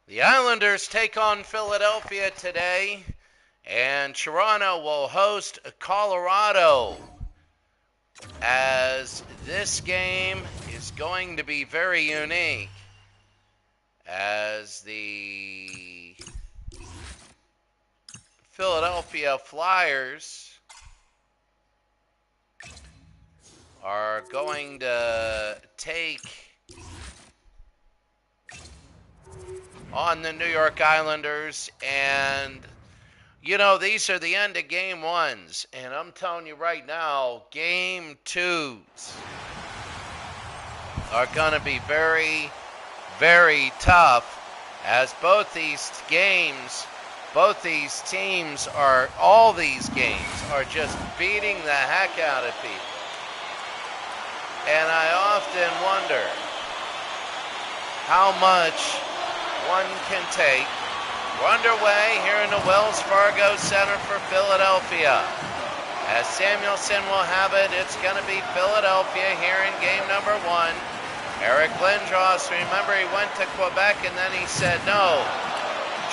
The Islanders take on Philadelphia today, and Toronto will host Colorado. As this game is going to be very unique, as the Philadelphia Flyers are going to take on the New York Islanders, and these are the end of game ones, and I'm telling you right now, game twos are going to be very, very tough, as all these games are just beating the heck out of people. And I often wonder how much one can take. We're underway here in the Wells Fargo Center for Philadelphia. As Samuelson will have it, it's going to be Philadelphia here in game number one. Eric Lindros, remember, he went to Quebec and then he said no.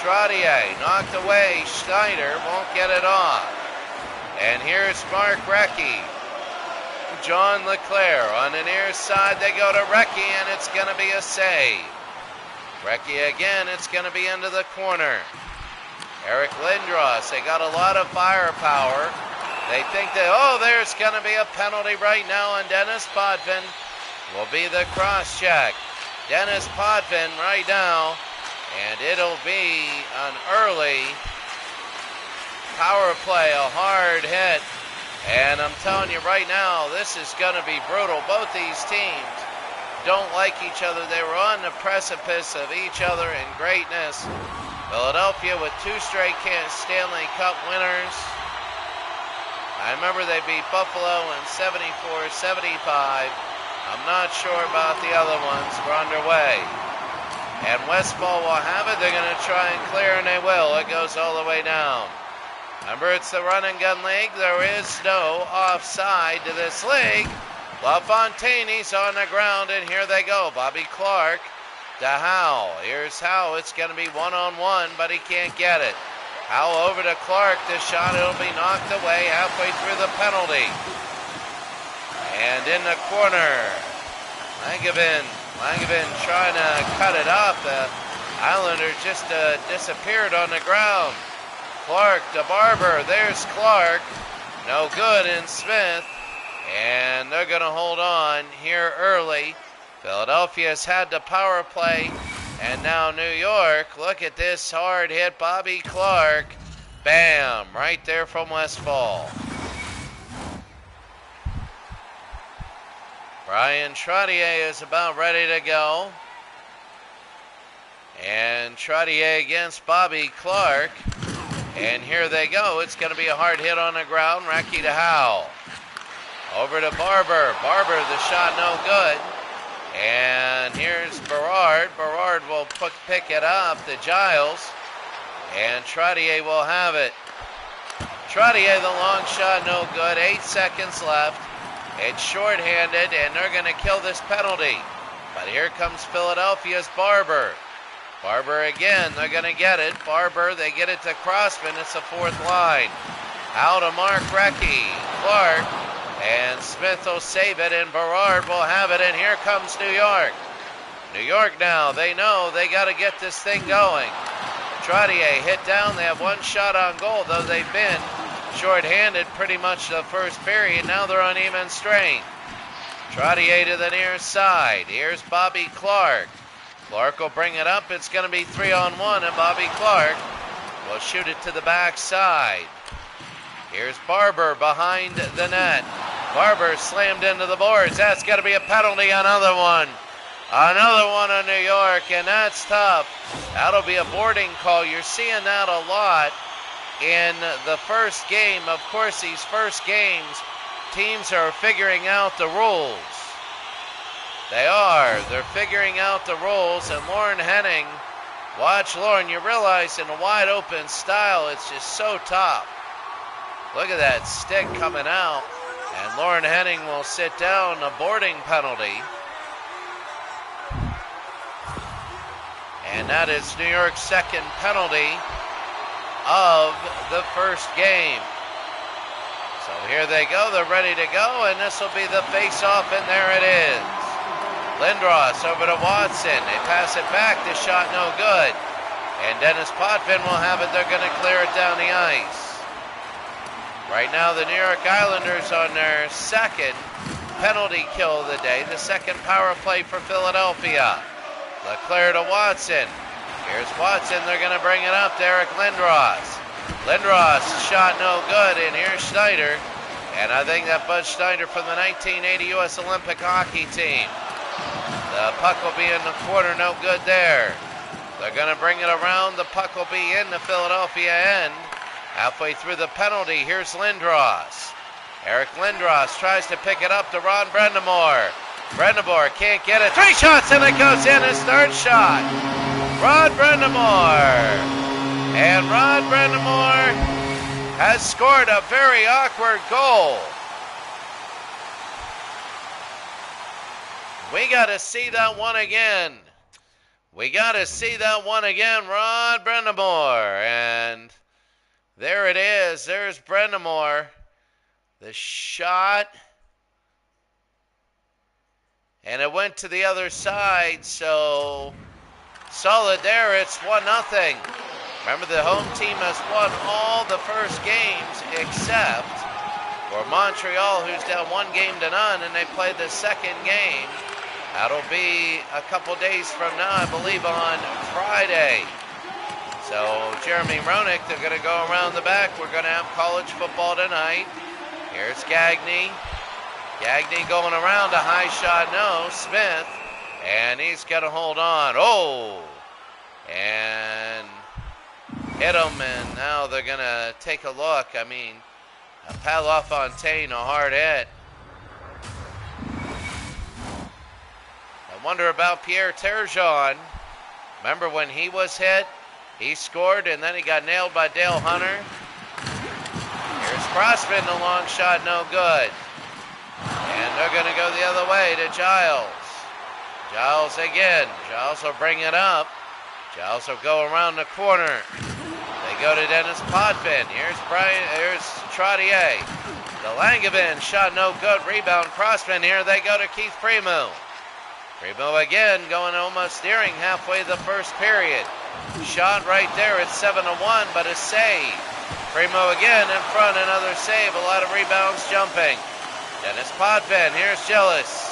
Trottier knocked away. Schneider won't get it off. And here's Mark Recchi. John Leclerc on the near side. They go to Recchi, and it's going to be a save. Recchi again, it's going to be into the corner. Eric Lindros, they got a lot of firepower. They think that, there's going to be a penalty right now, and Dennis Potvin will be the cross-check. Dennis Potvin right now, and it'll be an early power play, a hard hit. And I'm telling you right now, this is going to be brutal. Both these teams don't like each other. They were on the precipice of each other in greatness. Philadelphia with two straight Stanley Cup winners. I remember they beat Buffalo in 74-75. I'm not sure about the other ones. We're underway. And Westfall will have it. They're going to try and clear, and they will. It goes all the way down. Remember, it's the run and gun league. There is no offside to this league. LaFontaine, he's on the ground, and here they go. Bobby Clark to Howe. Here's Howe. It's going to be one-on-one, but he can't get it. Howe over to Clark. The shot, it'll be knocked away halfway through the penalty. And in the corner, Langevin trying to cut it off. The Islanders just disappeared on the ground. Clark to Barber. There's Clark. No good in Smith. And they're going to hold on here early. Philadelphia's had the power play. And now New York. Look at this hard hit. Bobby Clark. Bam. Right there from Westfall. Brian Trottier is about ready to go. And Trottier against Bobby Clark. And here they go. It's going to be a hard hit on the ground. Recchi to Howe. Over to Barber. Barber, the shot no good. And here's Berard. Berard will pick it up to Giles. And Trottier will have it. Trottier, the long shot no good. 8 seconds left. It's shorthanded, and they're going to kill this penalty. But here comes Philadelphia's Barber. Barber again, they're going to get it. Barber, they get it to Crossman. It's the fourth line. Out to Mark Recchi. Clark, and Smith will save it, and Berard will have it, and here comes New York. New York now, they know they got to get this thing going. Trottier hit down. They have one shot on goal, though they've been shorthanded pretty much the first period. Now they're on even strength. Trottier to the near side. Here's Bobby Clark. Clark will bring it up. It's going to be 3-on-1, and Bobby Clark will shoot it to the backside. Here's Barber behind the net. Barber slammed into the boards. That's going to be a penalty. Another one on New York, and that's tough. That'll be a boarding call. You're seeing that a lot in the first game. Of course, these first games, teams are figuring out the rules. They're figuring out the rules, and Lauren Henning, watch Lauren, you realize in a wide open style, it's just so tough. Look at that stick coming out, and Lauren Henning will sit down, a boarding penalty. And that is New York's second penalty of the first game. So here they go, they're ready to go, and this will be the face-off, and there it is. Lindros over to Watson. They pass it back, the shot no good. And Dennis Potvin will have it, they're going to clear it down the ice. Right now the New York Islanders on their second penalty kill of the day, the second power play for Philadelphia. Leclerc to Watson. Here's Watson, they're going to bring it up to Eric Lindros. Lindros, shot no good, and here's Schneider. And I think that Bud Schneider from the 1980 U.S. Olympic hockey team. The puck will be in the corner, no good there. They're going to bring it around, the puck will be in the Philadelphia end. Halfway through the penalty, here's Lindros. Eric Lindros tries to pick it up to Ron Brendamore. Brendamore can't get it. 3 shots, and it goes in, his third shot. Rod Brendamore. And Rod Brendamore has scored a very awkward goal. We got to see that one again. We got to see that one again, Rod Brendamore. And there it is. There's Brendamore. The shot. And it went to the other side, so solid there. It's 1-0. Remember, the home team has won all the first games except for Montreal, who's down 1-0, and they play the second game. That'll be a couple days from now, I believe, on Friday. So Jeremy Roenick, they're going to go around the back. We're going to have college football tonight. Here's Gagne. Gagne going around, a high shot, no. Smith, and he's going to hold on. Oh, and hit him, and now they're going to take a look. I mean, Pat LaFontaine, a hard hit. I wonder about Pierre Turgeon. Remember when he was hit? He scored, and then he got nailed by Dale Hunter. Here's Crossman, the long shot, no good. And they're going to go the other way to Giles. Giles again. Giles will bring it up. Giles will go around the corner. They go to Dennis Potvin. Here's Trottier. The Langevin shot no good. Rebound Crossman. Here they go to Keith Primeau. Primeau again going almost nearing halfway the first period. Shot right there at 7-1, but a save. Primeau again in front, another save. A lot of rebounds jumping. Dennis Potvin. Here's Gillis.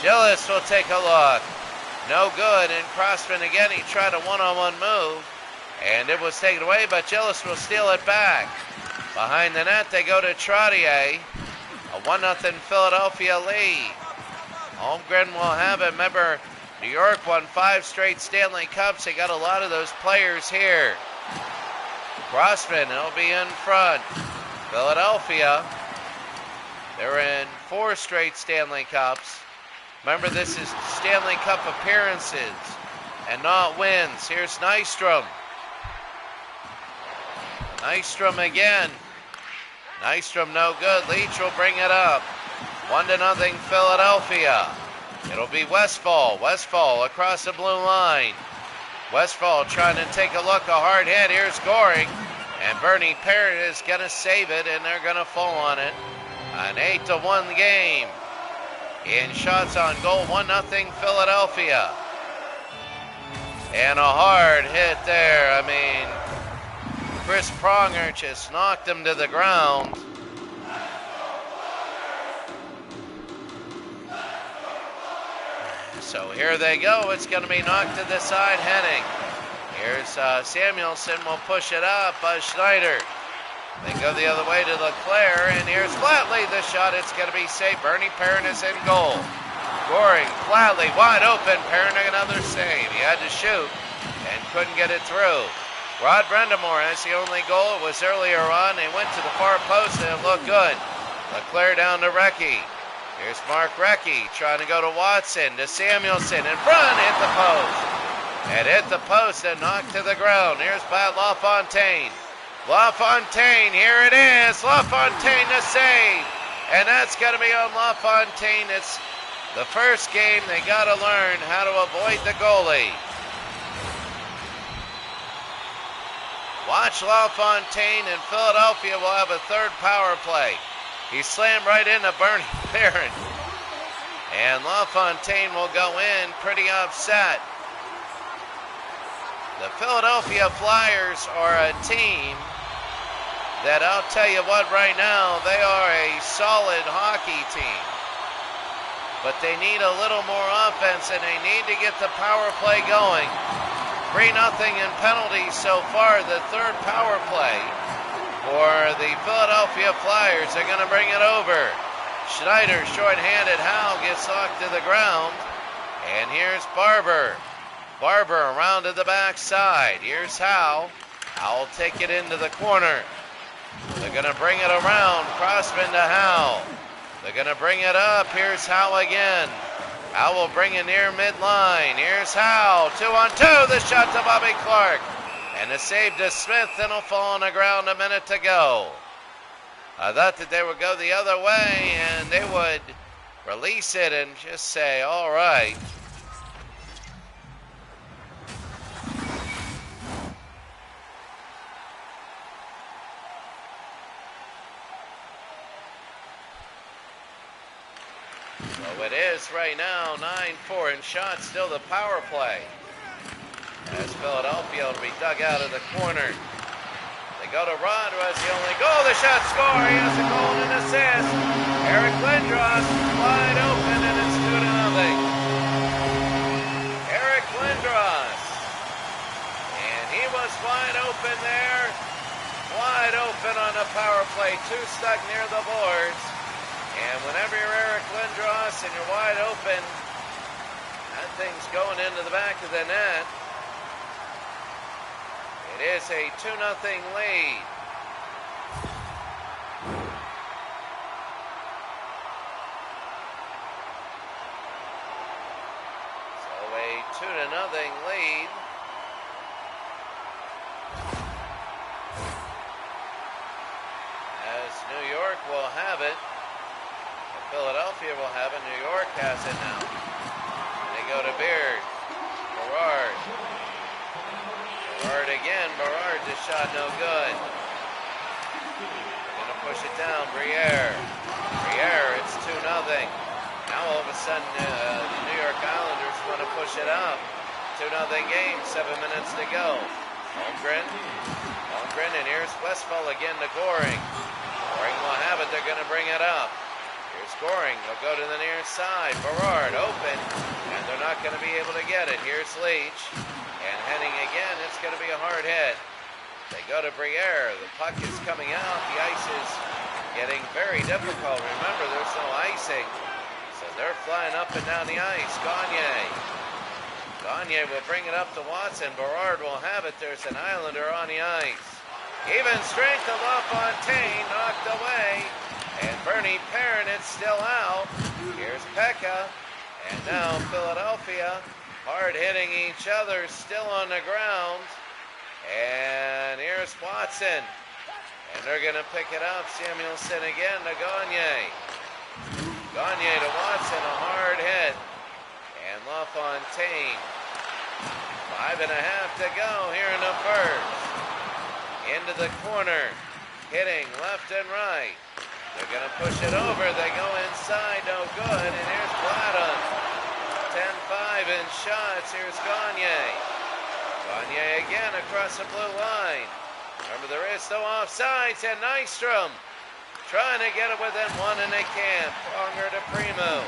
Gillis will take a look. No good. And Crossman again. He tried a one-on-one move. And it was taken away, but Gillis will steal it back. Behind the net, they go to Trottier. A 1-0 Philadelphia lead. Holmgren will have it. Remember, New York won 5 straight Stanley Cups. They got a lot of those players here. Crossman, he'll be in front. Philadelphia, they're in 4 straight Stanley Cups. Remember, this is Stanley Cup appearances and not wins. Here's Nystrom. Nystrom again. Nystrom no good. Leach will bring it up. 1-0 Philadelphia. It'll be Westfall. Westfall across the blue line. Westfall trying to take a look. A hard hit. Here's Goring. And Bernie Parrott is going to save it, and they're going to fall on it. An 8-1 game. In shots on goal, 1-0 Philadelphia. And a hard hit there. I mean, Chris Pronger just knocked him to the ground. So here they go. It's going to be knocked to the side, Henning. Here's Samuelson will push it up. Schneider. They go the other way to Leclerc, and here's Flatley. The shot, it's going to be safe. Bernie Parent is in goal. Goring, Flatley, wide open. Parent another save. He had to shoot and couldn't get it through. Rod Brendamore has the only goal. It was earlier on. They went to the far post, and it looked good. Leclerc down to Recchi. Here's Mark Recchi trying to go to Watson, to Samuelson. In front, hit the post. It hit the post and knocked to the ground. Here's Pat LaFontaine. LaFontaine, here it is. LaFontaine to save. And that's going to be on LaFontaine. It's the first game. They got to learn how to avoid the goalie. Watch LaFontaine, and Philadelphia will have a third power play. He slammed right into Bernie Parent. And LaFontaine will go in pretty upset. The Philadelphia Flyers are a team that I'll tell you what right now, they are a solid hockey team. But they need a little more offense, and they need to get the power play going. 3-0 in penalties so far, the third power play for the Philadelphia Flyers. They're going to bring it over. Schneider, short-handed. Howe gets knocked to the ground. And here's Barber. Barber around to the backside. Here's Howe. Howe will take it into the corner. They're going to bring it around. Crossman to Howe. They're going to bring it up. Here's Howe again. Howe will bring it near midline. Here's Howe. 2-on-2. The shot to Bobby Clark. And a save to Smith. Then he'll fall on the ground. A minute to go. I thought that they would go the other way and they would release it and just say, all right. So it is right now 9-4 in shots, still the power play. As Philadelphia will be dug out of the corner. They go to Rod, who has the only goal. The shot score. He has a goal and an assist. Eric Lindros wide open, and it's 2-0. Eric Lindros. And he was wide open there. Wide open on the power play. Two stuck near the boards. And whenever you're Eric Lindros and you're wide open, that thing's going into the back of the net. It is a 2-0 lead. So a 2-0 lead. As New York will have it. Philadelphia will have it. New York has it now. And they go to Beard. Berard. Berard again. Berard, the shot no good. They're going to push it down. Briere. Briere, it's 2-0. Now all of a sudden the New York Islanders want to push it up. 2-0 game, 7 minutes to go. Holmgren. Holmgren, and here's Westphal again to Goring. Goring will have it. They're going to bring it up. Here's Goring. They'll go to the near side. Berard open, and they're not going to be able to get it. Here's Leach. And Henning again. It's going to be a hard hit. They go to Briere. The puck is coming out. The ice is getting very difficult. Remember, there's no icing. So they're flying up and down the ice. Gagne. Gagne will bring it up to Watson. Berard will have it. There's an Islander on the ice. Even strength of LaFontaine knocked away. And Bernie Perrin, it's still out. Here's Pekka. And now Philadelphia hard hitting each other, still on the ground. And here's Watson. And they're going to pick it up. Samuelson again to Gagne. Gagne to Watson, a hard hit. And LaFontaine. 5.5 to go here in the first. Into the corner. Hitting left and right. They're going to push it over. They go inside. No good. And here's Gladden. 10-5 in shots. Here's Gagne. Gagne again across the blue line. Remember, there is no offsides. And Nystrom trying to get it within one, and they can't. Pronger to Primo.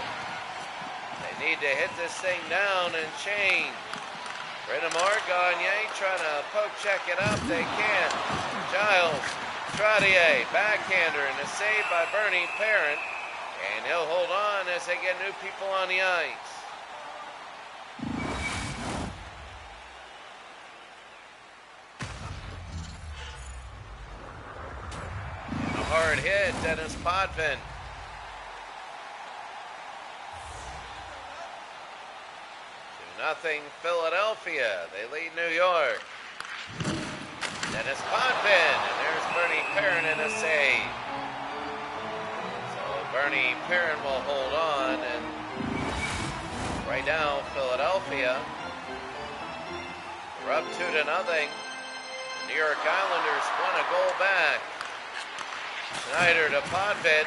They need to hit this thing down and change. Brind'Amour, Gagne trying to poke check it up. They can't. Giles. Trottier, backhander, and a save by Bernie Parent. And he'll hold on as they get new people on the ice. And a hard hit, Dennis Potvin. 2-0 Philadelphia. They lead New York. Dennis Potvin, and there's Bernie Perrin in a save. So Bernie Perrin will hold on, and right now Philadelphia, we're up 2-0. New York Islanders won a goal back. Schneider to Potvin.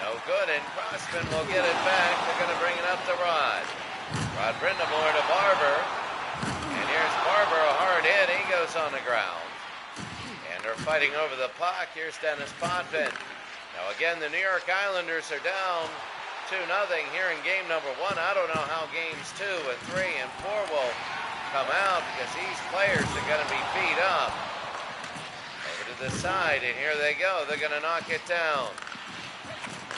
No good, and Crossman will get it back. They're going to bring it up to Rod. Rod Brindamore to Barber. And here's Barber, a hard hit. He goes on the ground. And they're fighting over the puck. Here's Dennis Potvin. Now again, the New York Islanders are down 2-0 here in game number 1. I don't know how games 2 and 3 and 4 will come out because these players are going to be beat up. Over to the side, and here they go. They're going to knock it down.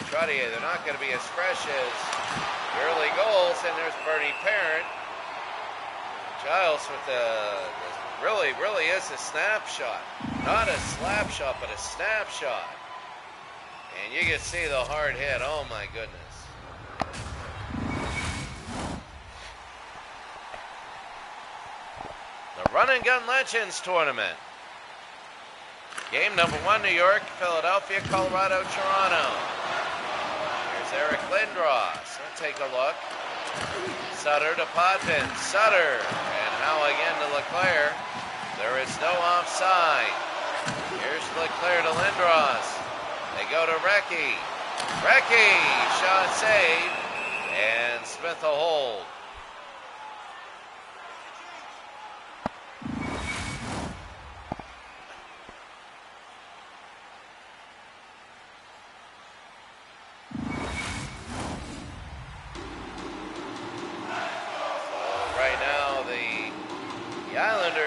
Trottier, they're not going to be as fresh as the early goals, and there's Bernie Parent. Giles with really is a snapshot. Not a slap shot, but a snapshot. And you can see the hard hit. Oh my goodness. The Run and Gun Legends Tournament. Game number 1, New York, Philadelphia, Colorado, Toronto. Here's Eric Lindros. Let's take a look. Sutter to Potvin. Sutter. And now again to Leclerc. There is no offside. Here's Leclerc to Lindros. They go to Recchi. Recchi. Shot saved. And Smith a hold.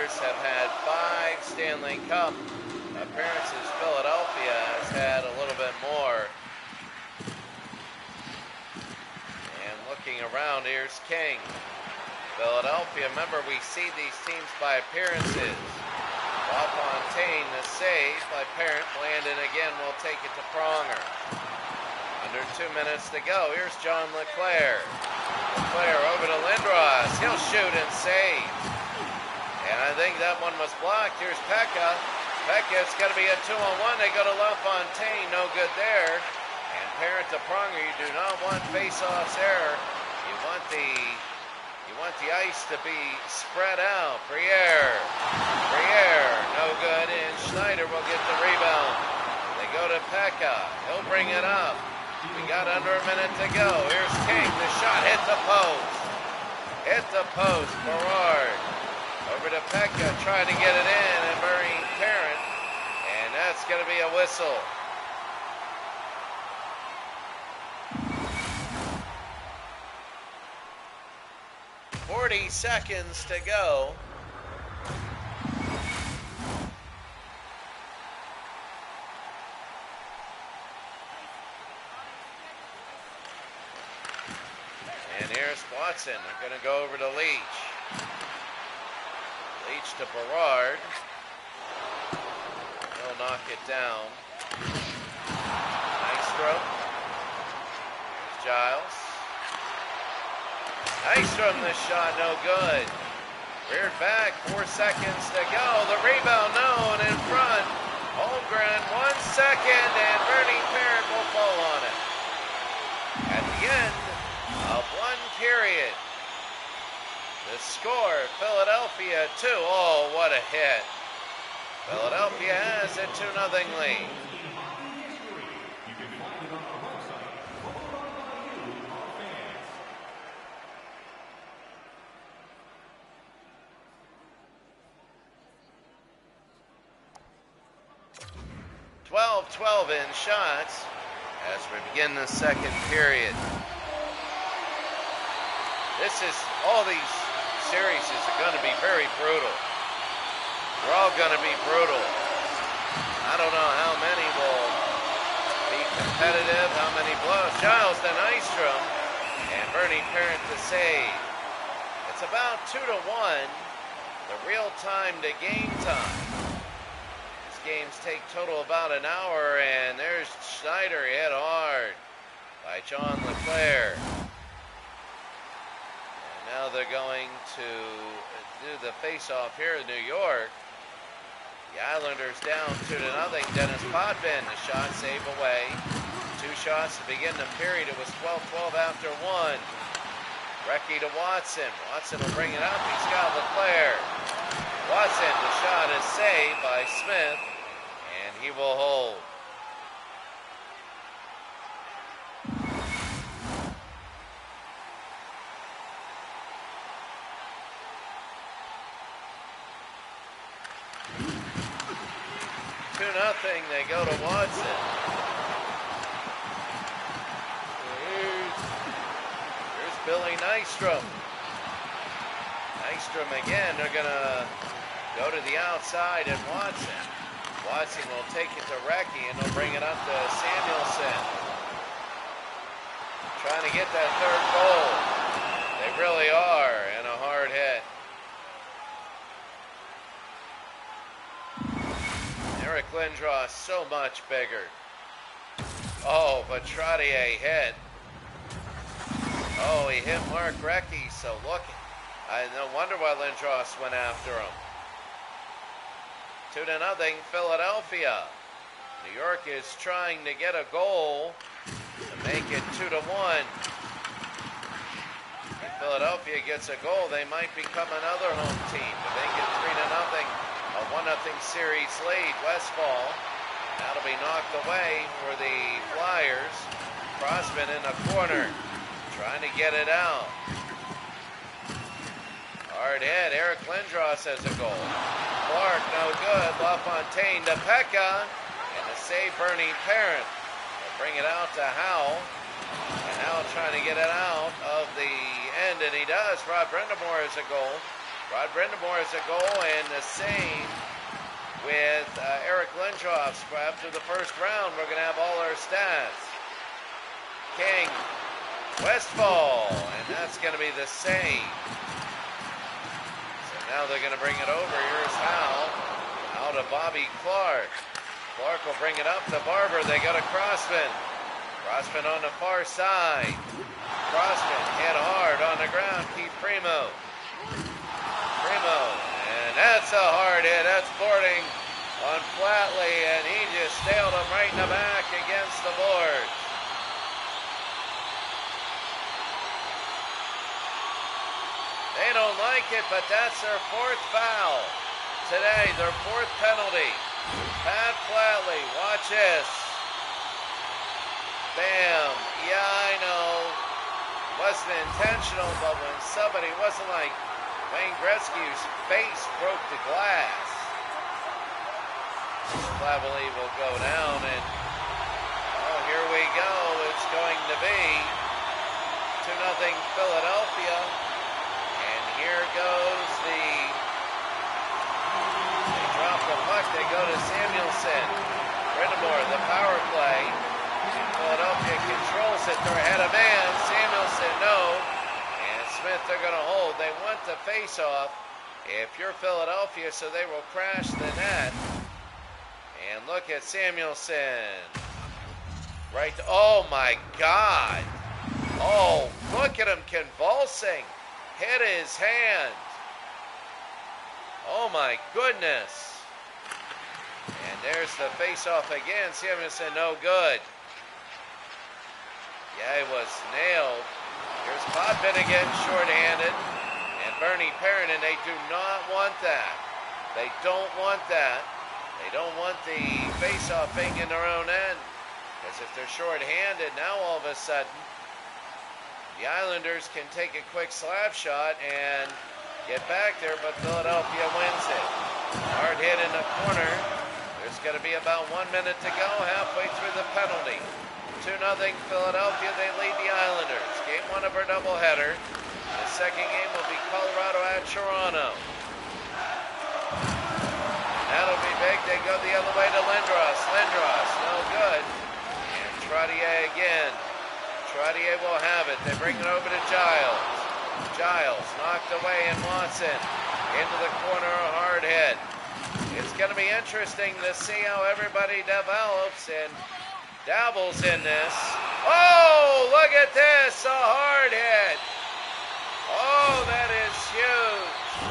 Have had 5 Stanley Cup appearances. Philadelphia has had a little bit more. And looking around, here's King. Philadelphia, remember we seed these teams by appearances. LaFontaine, the save by Parent. Landon again will take it to Pronger. Under 2 minutes to go. Here's John Leclerc. Leclerc over to Lindros. He'll shoot and save. And I think that one was blocked. Here's Pekka. Pekka, it's going to be a 2-on-1. They go to LaFontaine. No good there. And Parent to Pronger. You do not want face-offs there. You want the ice to be spread out. Briere. No good. And Schneider will get the rebound. They go to Pekka. He'll bring it up. We got under a minute to go. Here's King. The shot hit the post. Hit the post. Berard. Over to Pekka, trying to get it in, and burying Parent, and that's going to be a whistle. .40 seconds to go. And here's Watson. They're going to go over to Leach. Leach to Berard. He'll knock it down. Nystrom. Here's Giles. Nystrom, this shot no good. Reared back, 4 seconds to go. The rebound, no, and in front. Holmgren, 1 second, and Bernie Parent will fall on it. At the end of 1 period. The score, Philadelphia 2. Oh, what a hit. Philadelphia has a 2-0 lead. .12 in shots as we begin the second period. All these series are going to be very brutal. They're all going to be brutal. I don't know how many will be competitive, how many blows. Giles to Nystrom, and Bernie Parent to save. It's about 2-1, the real time to game time. These games take total about an hour, and there's Schneider hit hard by John Leclerc. Now they're going to do the face-off here in New York. The Islanders down 2-0. Dennis Potvin, the shot save away. 2 shots to begin the period. It was 12-12 after 1. Recchi to Watson. Watson will bring it up. He's got Leclerc. Watson, the shot is saved by Smith, and he will hold. Nothing. They go to Watson. Here's Billy Nystrom. Nystrom again. They're going to go to the outside, and Watson will take it to Recchi, and they'll bring it up to Samuelson. Trying to get that third goal. They really are, and a hard hit. Eric Lindros so much bigger. Oh, but Trottier hit. Oh, he hit Mark Recchi, so look. No wonder why Lindros went after him. 2-0, Philadelphia. New York is trying to get a goal to make it 2-1. If Philadelphia gets a goal, they might become another home team. If they get 3-0, a 1-0 series lead, Westfall. That'll be knocked away for the Flyers. Crossman in the corner, trying to get it out. Hard hit, Eric Lindros has a goal. Clark, no good. LaFontaine to Pekka, and the save Bernie Parent. They'll bring it out to Howell, and Howell trying to get it out of the end, and he does. Rod Brindamore has a goal. Rod Brindamore has a goal, and the same with Eric Lindros. After the first round, we're going to have all our stats. King, Westfall, and that's going to be the same. So now they're going to bring it over. Here's Howell, out of Bobby Clark. Clark will bring it up to Barber. They got a Crossman. Crossman on the far side. Crossman hit hard on the ground. Keith Primo, and that's a hard hit. That's boarding on Flatley, and he just nailed him right in the back against the board. They don't like it, but that's their fourth foul today, their fourth penalty. Pat Flatley, watch this. Bam. Yeah, I know. Wasn't intentional, but when somebody wasn't like Wayne Gretzky's face broke the glass. Flatley will go down, and oh, here we go. It's going to be 2-0 Philadelphia, and here goes they drop the puck. They go to Samuelson. Brindamore, the power play. Philadelphia controls it. They're ahead of man. Samuelson, no. Smith, they're going to hold. They want the face-off if you're Philadelphia, so they will crash the net. And look at Samuelson. Right. Oh, my God. Oh, look at him convulsing. Hit his hand. Oh, my goodness. And there's the face-off again. Samuelson, no good. Yeah, he was nailed. Here's Potvin again, shorthanded, and Bernie Parent, and they do not want that. They don't want that. They don't want the face-off being in their own end, because if they're shorthanded, now all of a sudden, the Islanders can take a quick slap shot and get back there, but Philadelphia wins it. Hard hit in the corner. There's going to be about 1 minute to go, halfway through the penalty. 2-0 Philadelphia, they lead the Islanders. Game 1 of our doubleheader. The second game will be Colorado at Toronto. That'll be big. They go the other way to Lindros. Lindros, no good. And Trottier again. Trottier will have it. They bring it over to Giles. Giles knocked away, and Watson into the corner, a hard hit. It's going to be interesting to see how everybody develops and dabbles in this. Oh, look at this, a hard hit. Oh, that is huge.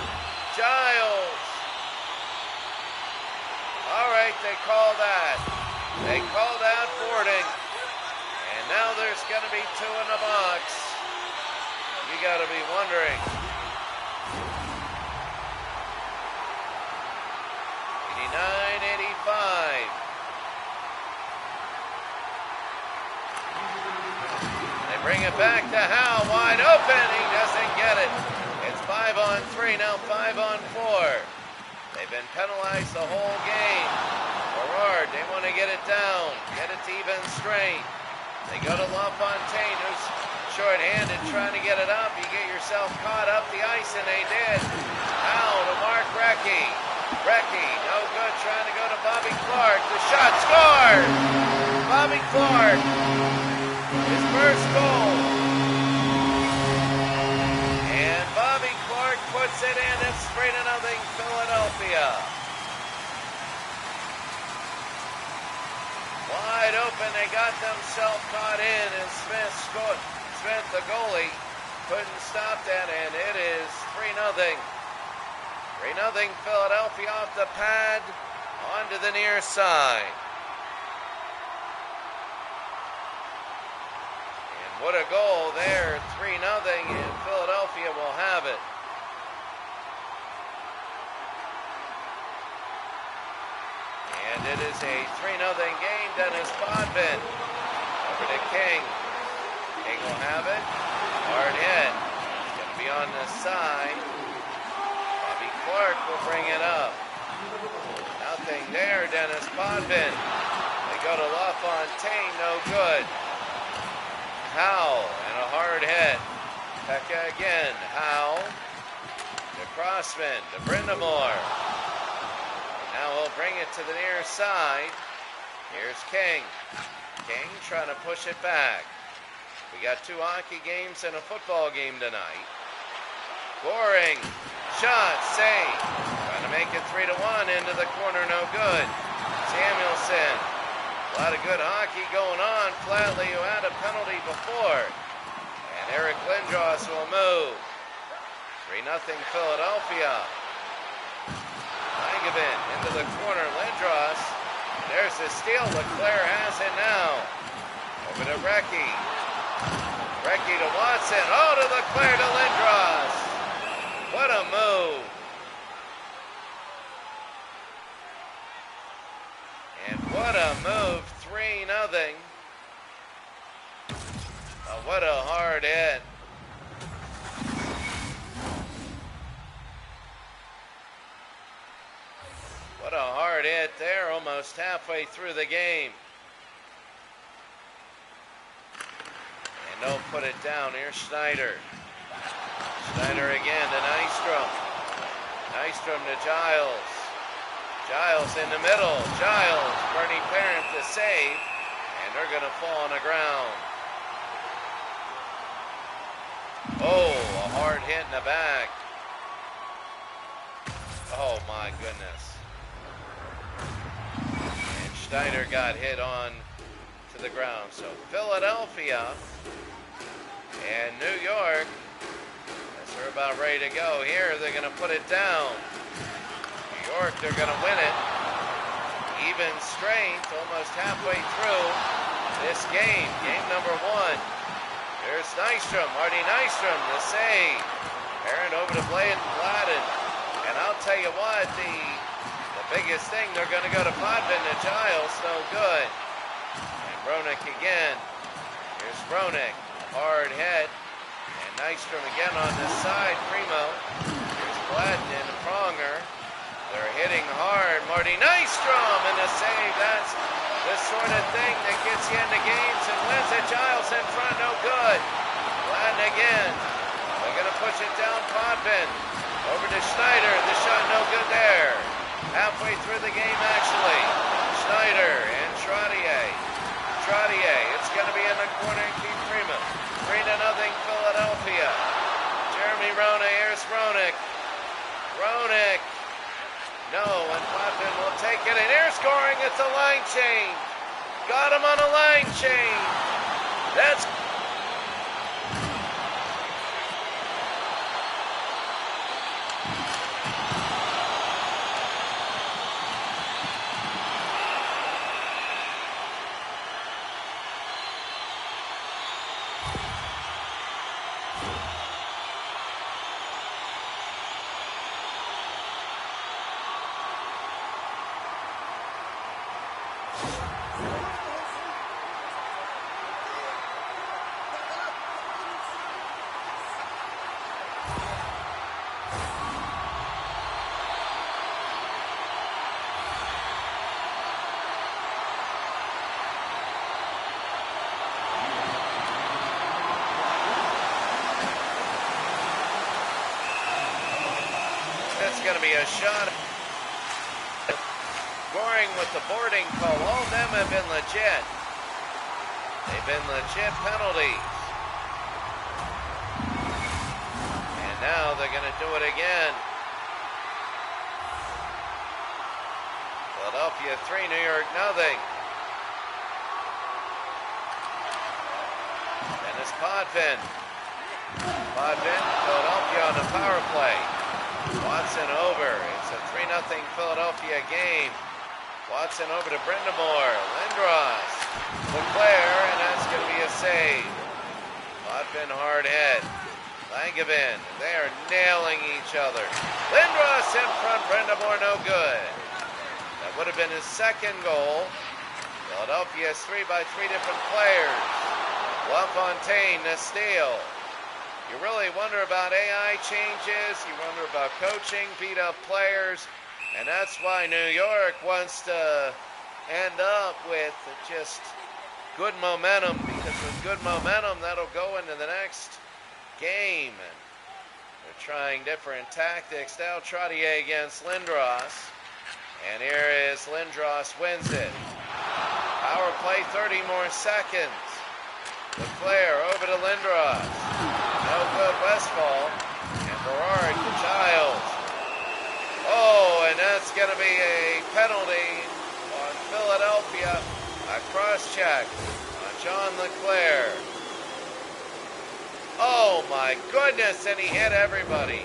Giles. All right, they call that. They call that boarding. And now there's going to be 2 in the box. You got to be wondering. it back to Howe, wide open. He doesn't get it. It's 5-on-3, now 5-on-4. They've been penalized the whole game. Gerard, they want to get it down, get it to even strength. They go to LaFontaine, who's short-handed, trying to get it up. You get yourself caught up the ice, and they did. Howe to Mark Recchi. Recchi, no good, trying to go to Bobby Clark. The shot scored! Bobby Clark, his first goal. And Bobby Clark puts it in. It's 3-0 Philadelphia. Wide open, they got themselves caught in, and Smith scored. Smith, the goalie, couldn't stop that, and it is 3-0. 3-0 Philadelphia off the pad, onto the near side. And what a goal there, 3-0, and Philadelphia will have it. And it is a 3-0 game. Dennis Bodvin over to King. King will have it. Hard hit. It's going to be on the side. Bobby Clark will bring it up. Nothing there. Dennis Bodvin. They go to LaFontaine. No good. Howe and a hard hit. Pekka again. Howe to Crossman to Brindamore. Now he'll bring it to the near side. Here's King. King trying to push it back. We got 2 hockey games and a football game tonight. Goring. Shot. Save. Trying to make it 3-1 into the corner. No good. Samuelson. A lot of good hockey going on. Flatley, who had a penalty before. And Eric Lindros will move. 3-0 Philadelphia. Langevin into the corner. Lindros. There's the steal. Leclerc has it now. Over to Recchi. Recchi to Watson. Oh, to Leclerc to Lindros. What a move. And what a move. 3-0. Oh, what a hard hit. What a hard hit there, almost halfway through the game. And they'll put it down. Here's Schneider. Schneider again to Nystrom. Nystrom to Giles. Giles in the middle. Giles, Bernie Parent to save. And they're going to fall on the ground. Oh, a hard hit in the back. Oh, my goodness. Schneider got hit on to the ground. So Philadelphia and New York, as they're about ready to go here, they're going to put it down. New York, they're going to win it. Even strength, almost halfway through this game. Game number 1. There's Nystrom, Marty Nystrom, the save. Parent over to Gladden. And I'll tell you what, the biggest thing, they're going to go to Potvin to Giles, no good. And Bronick again. Here's Bronick, hard hit. And Nystrom again on this side, Primo. Here's Gladden and Pronger. They're hitting hard. Marty Nystrom and a save. That's the sort of thing that gets you into games and wins it. Giles in front, no good. Gladden again. They're going to push it down Potvin. Over to Schneider. The shot no good there. Halfway through the game, actually. Schneider and Trottier. Trottier, it's going to be in the corner and keep Primo. 3-0 Philadelphia. Jeremy Rona, here's Ronick. Ronick. No, and Potvin will take it. And here's scoring. It's a line change. Got him on a line change. That's going to be a shot. Scoring with the boarding call. All of them have been legit. They've been legit penalties. And now they're going to do it again. Philadelphia 3, New York 0. Dennis Potvin. Philadelphia on the power play. Watson over. It's a 3-0 Philadelphia game. Watson over to Brindamore. Lindros. Leclaire, and that's going to be a save. Potvin hard hit. Langevin. They are nailing each other. Lindros in front. Brindamore no good. That would have been his second goal. Philadelphia is 3 by 3 different players. LaFontaine, the steal. You really wonder about AI changes. You wonder about coaching, beat up players. And that's why New York wants to end up with just good momentum. Because with good momentum, that'll go into the next game. And they're trying different tactics. Now Trottier against Lindros. And here is Lindros wins it. Power play, 30 more seconds. Leclaire over to Lindros. No good, Westfall. And Berard to Giles. Oh, and that's going to be a penalty on Philadelphia. A cross-check on John Leclaire. Oh, my goodness, and he hit everybody.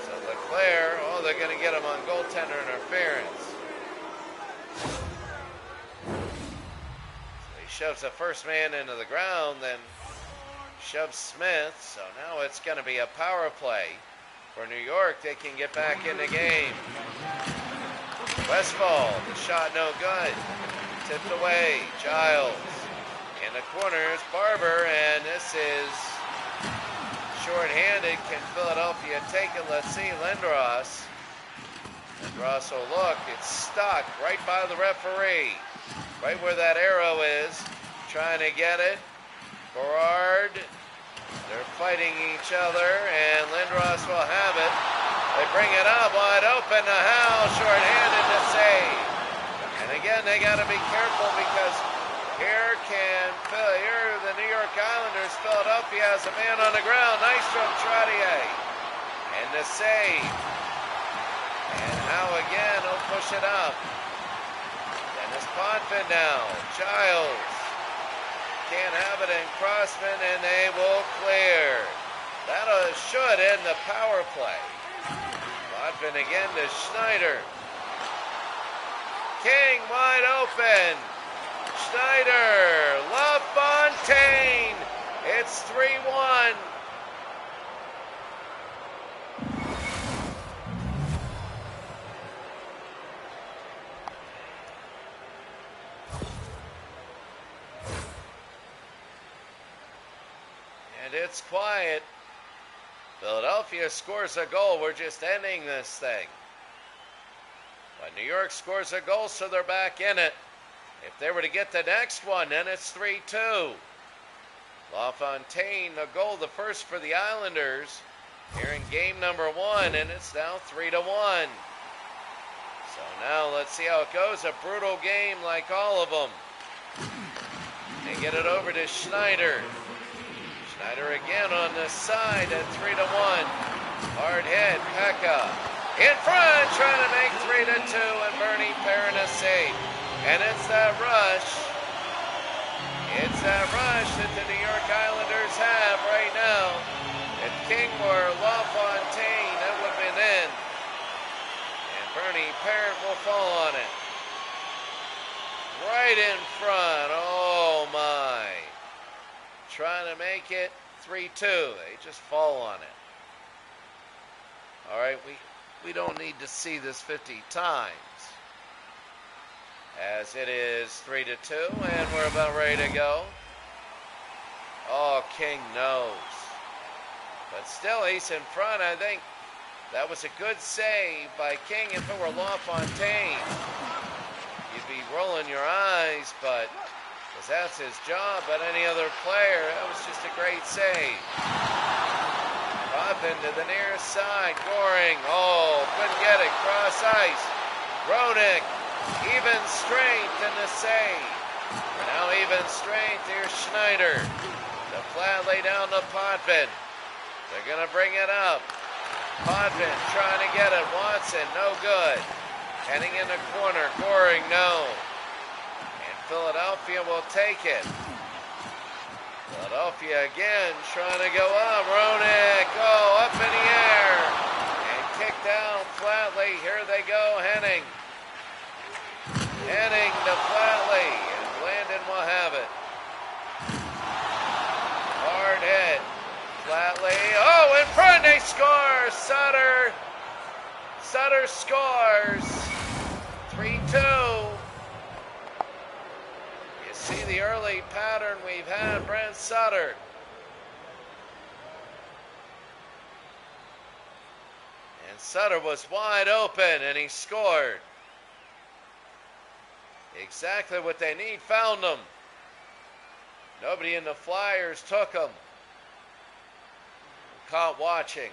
So Leclaire, oh, they're going to get him on goaltender interference. Shoves the first man into the ground, then shoves Smith. So now it's going to be a power play for New York. They can get back in the game. Westfall, the shot no good. Tipped away. Giles in the corners. Barber, and this is short-handed. Can Philadelphia take it? Let's see. Lindros. Lindros will look. It's stuck right by the referee. Right where that arrow is, trying to get it. Berard, they're fighting each other, and Lindros will have it. They bring it up, wide open to Howe, short-handed to save. And again, they got to be careful because here the New York Islanders, Philadelphia has a man on the ground. Nice from Trottier. And the save. And Howe again will push it up. Dennis Potvin now. Giles. Can't have it in Crossman, and they will clear. That should end the power play. Potvin again to Schneider. King wide open. Schneider. LaFontaine. It's 3-1. And it's quiet. Philadelphia scores a goal. We're just ending this thing. But New York scores a goal, so they're back in it. If they were to get the next one, then it's 3-2. LaFontaine, a goal, the first for the Islanders here in game number 1, and it's now 3-1. So now let's see how it goes. A brutal game like all of them. They get it over to Schneider. Schneider again on the side at 3-1. Hard hit, Pekka. In front, trying to make 3-2, and Bernie Perrin a save. And it's that rush. It's that rush that the New York Islanders have right now. If King were LaFontaine, that would have been in. And Bernie Perrin will fall on it. Right in front. Oh, my. Trying to make it 3-2. They just fall on it. All right, we don't need to see this 50 times. As it is 3-2, and we're about ready to go. Oh, King knows. But still, he's in front. I think that was a good save by King. If it were LaFontaine, you'd be rolling your eyes, but because that's his job. But any other player, that was just a great save. Potvin to the near side. Goring. Oh, couldn't get it. Cross ice. Roenick. Even strength in the save. Now even strength. Here's Schneider. The flat lay down to Potvin. They're going to bring it up. Potvin trying to get it. Watson, no good. Heading in the corner. Goring, no. And Philadelphia will take it. Philadelphia again trying to go up. Roenick, up in the air. And kicked down Flatley. Here they go, Henning. Henning to Flatley. And Blandon will have it. Hard hit. Flatley. Oh, in front, they score. Sutter. Sutter scores. 3-2. You see the early pattern we've had, Brent Sutter. And Sutter was wide open, and he scored. Exactly what they need, found him. Nobody in the Flyers took him. Caught watching.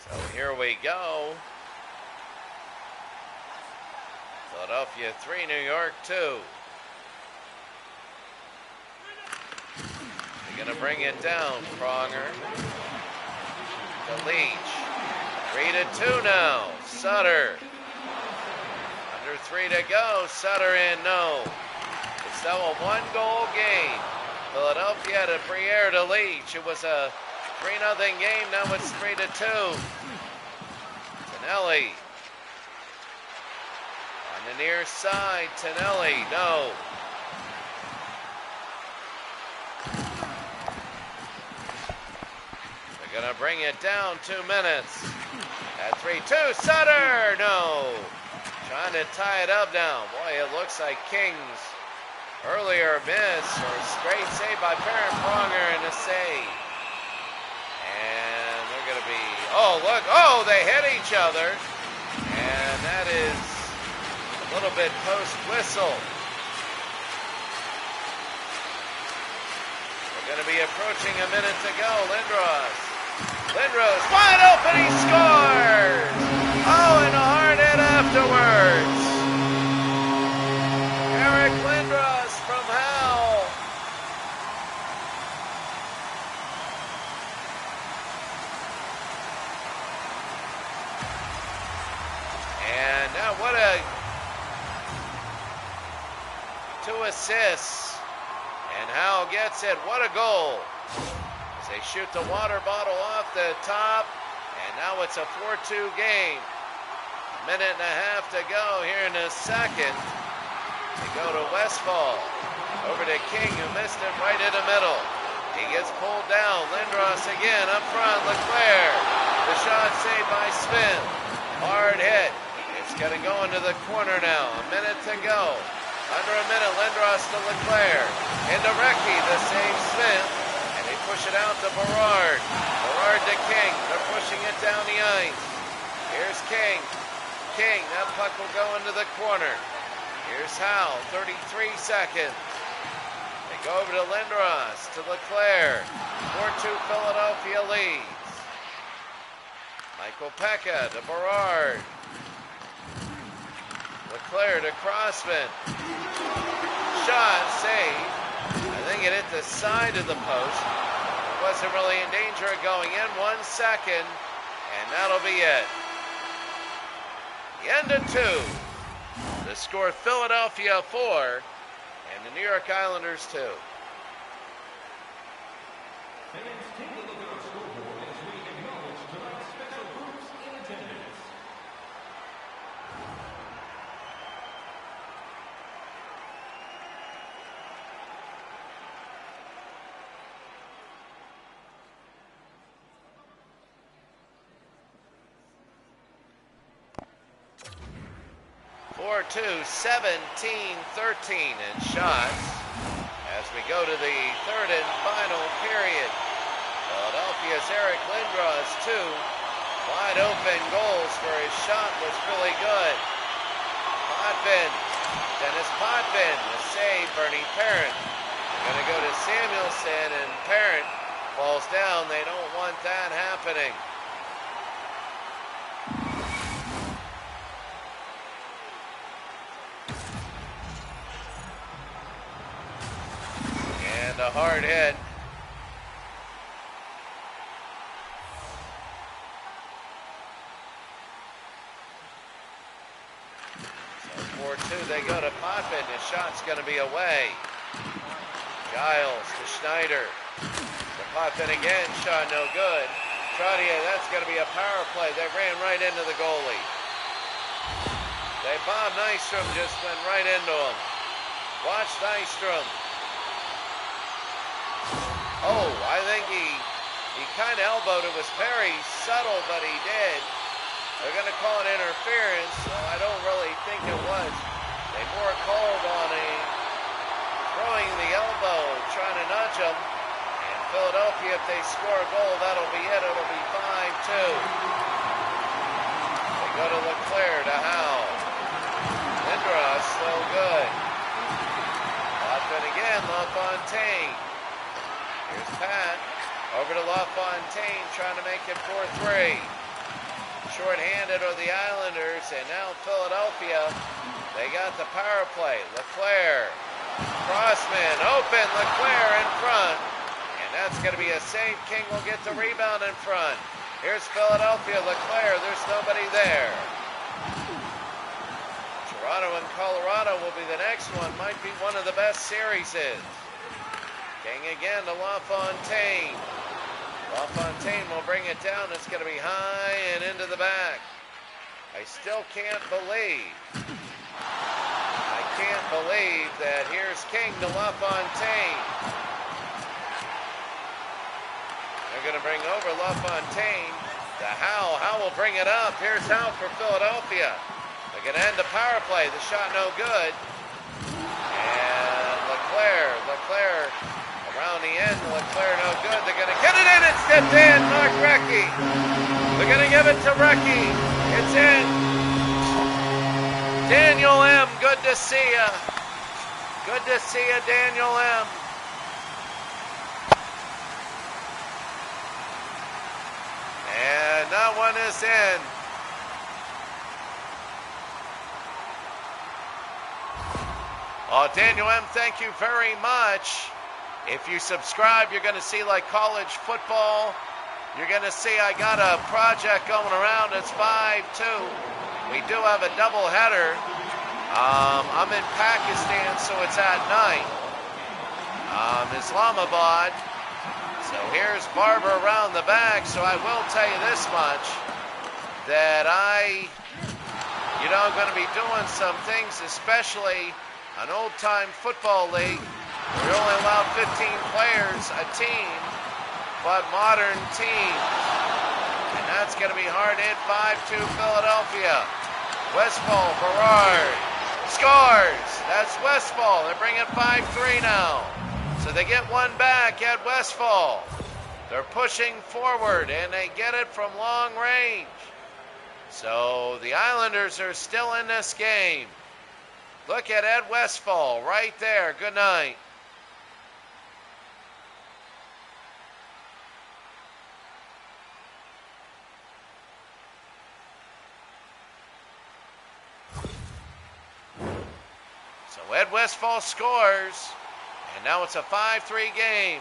So here we go. Philadelphia 3, New York 2. They're going to bring it down. Pronger to Leach. 3-2 now. Sutter. Under 3 to go. Sutter in, no. It's now a 1-goal game. Philadelphia had a Briere to Leach. It was a 3-0 game. Now it's 3-2. Tonelli. On the near side. Tonelli, no. Gonna bring it down 2 minutes. At 3-2, Sutter, no. Trying to tie it up now. Boy, it looks like King's earlier miss or straight save by Perrin. Pronger in the save. And they're gonna be, oh look, oh they hit each other. And that is a little bit post whistle. We're gonna be approaching a minute to go. Lindros, wide open, he scores! Oh, and a hard hit afterwards. Eric Lindros from Howe. And now what a 2 assists. And Howe gets it, what a goal. They shoot the water bottle off the top, and now it's a 4-2 game. A minute and a half to go here in the second. They go to Westfall. Over to King, who missed it right in the middle. He gets pulled down. Lindros again up front. Leclerc. The shot saved by Smith. Hard hit. It's going to go into the corner now. A minute to go. Under a minute, Lindros to Leclerc. Into Recchi, the save Smith. Push it out to Berard. Berard to King. They're pushing it down the ice. Here's King. King, that puck will go into the corner. Here's Howe, 33 seconds. They go over to Lindros, to Leclerc. 4-2 Philadelphia leads. Michael Pekka to Berard. Leclerc to Crossman. Shot, save. I think it hit the side of the post. Wasn't really in danger of going in. 1 second, and that'll be it. The end of 2. The score Philadelphia 4 and the New York Islanders 2. Four, 2, 17-13 in shots as we go to the third and final period. Philadelphia's Eric Lindros, 2 wide open goals for his shot was really good. Potvin, Dennis Potvin, the save, Bernie Parent. They're going to go to Samuelson, and Parent falls down. They don't want that happening. And a hard hit. So 4-2, they go to Potvin. His shot's going to be away. Giles to Schneider. To Potvin again, shot no good. Trottier, that's going to be a power play. They ran right into the goalie. Bob Nystrom just went right into him. Watch Nystrom. Oh, I think he kind of elbowed it. Was Perry subtle, but he did. They're going to call it interference, so I don't really think it was. They more called on a throwing the elbow, trying to nudge him. And Philadelphia, if they score a goal, that'll be it. It'll be 5-2. They go to Leclerc, to Howe. Lindros, so good. Potvin again, LaFontaine. Here's Pat. Over to LaFontaine, trying to make it 4-3. Short-handed are the Islanders, and now Philadelphia. They got the power play. Leclerc. Crossman, open. Leclerc in front. And that's going to be a save. King will get the rebound in front. Here's Philadelphia. Leclerc, there's nobody there. Toronto and Colorado will be the next one. Might be one of the best series is. King again to LaFontaine. LaFontaine will bring it down. It's going to be high and into the back. I still can't believe that here's King to LaFontaine. They're going to bring over LaFontaine to Howe. Howe will bring it up. Here's Howe for Philadelphia. They're going to end the power play. The shot no good. And Leclerc around the end. Leclerc no good. They're going to get it in. It's tipped in. Mark Recchi. They're going to give it to Recchi. It's in. Daniel M., good to see you. Good to see you, Daniel M. And that one is in. Oh, Daniel M., thank you very much. If you subscribe, you're going to see like college football. You're going to see I got a project going around. It's 5-2. We do have a doubleheader. I'm in Pakistan, so it's at night. Islamabad. So here's Barber around the back. So I will tell you this much, that I'm going to be doing some things, especially an old-time football league. We're only allowed 15 players a team, but modern teams. And that's going to be hard hit. 5-2 Philadelphia. Westfall, Berard scores. That's Westfall. They're bringing 5-3 now. So they get one back at Westfall. They're pushing forward, and they get it from long range. So the Islanders are still in this game. Look at Ed Westfall right there. Good night. So Ed Westfall scores, and now it's a 5-3 game.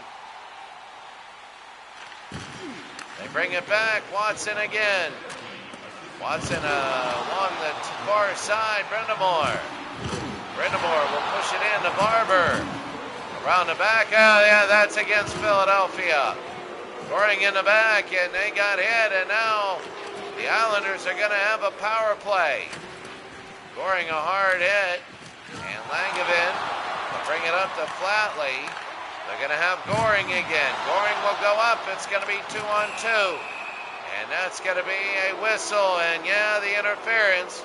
They bring it back. Watson again. Watson along the far side. Brindamore will push it in to Barber. Around the back. Oh, yeah, that's against Philadelphia. Scoring in the back, and they got hit, and now the Islanders are going to have a power play. Scoring a hard hit. And Langevin will bring it up to Flatley. They're going to have Goring again. Goring will go up. It's going to be 2-on-2. And that's going to be a whistle. And yeah, the interference.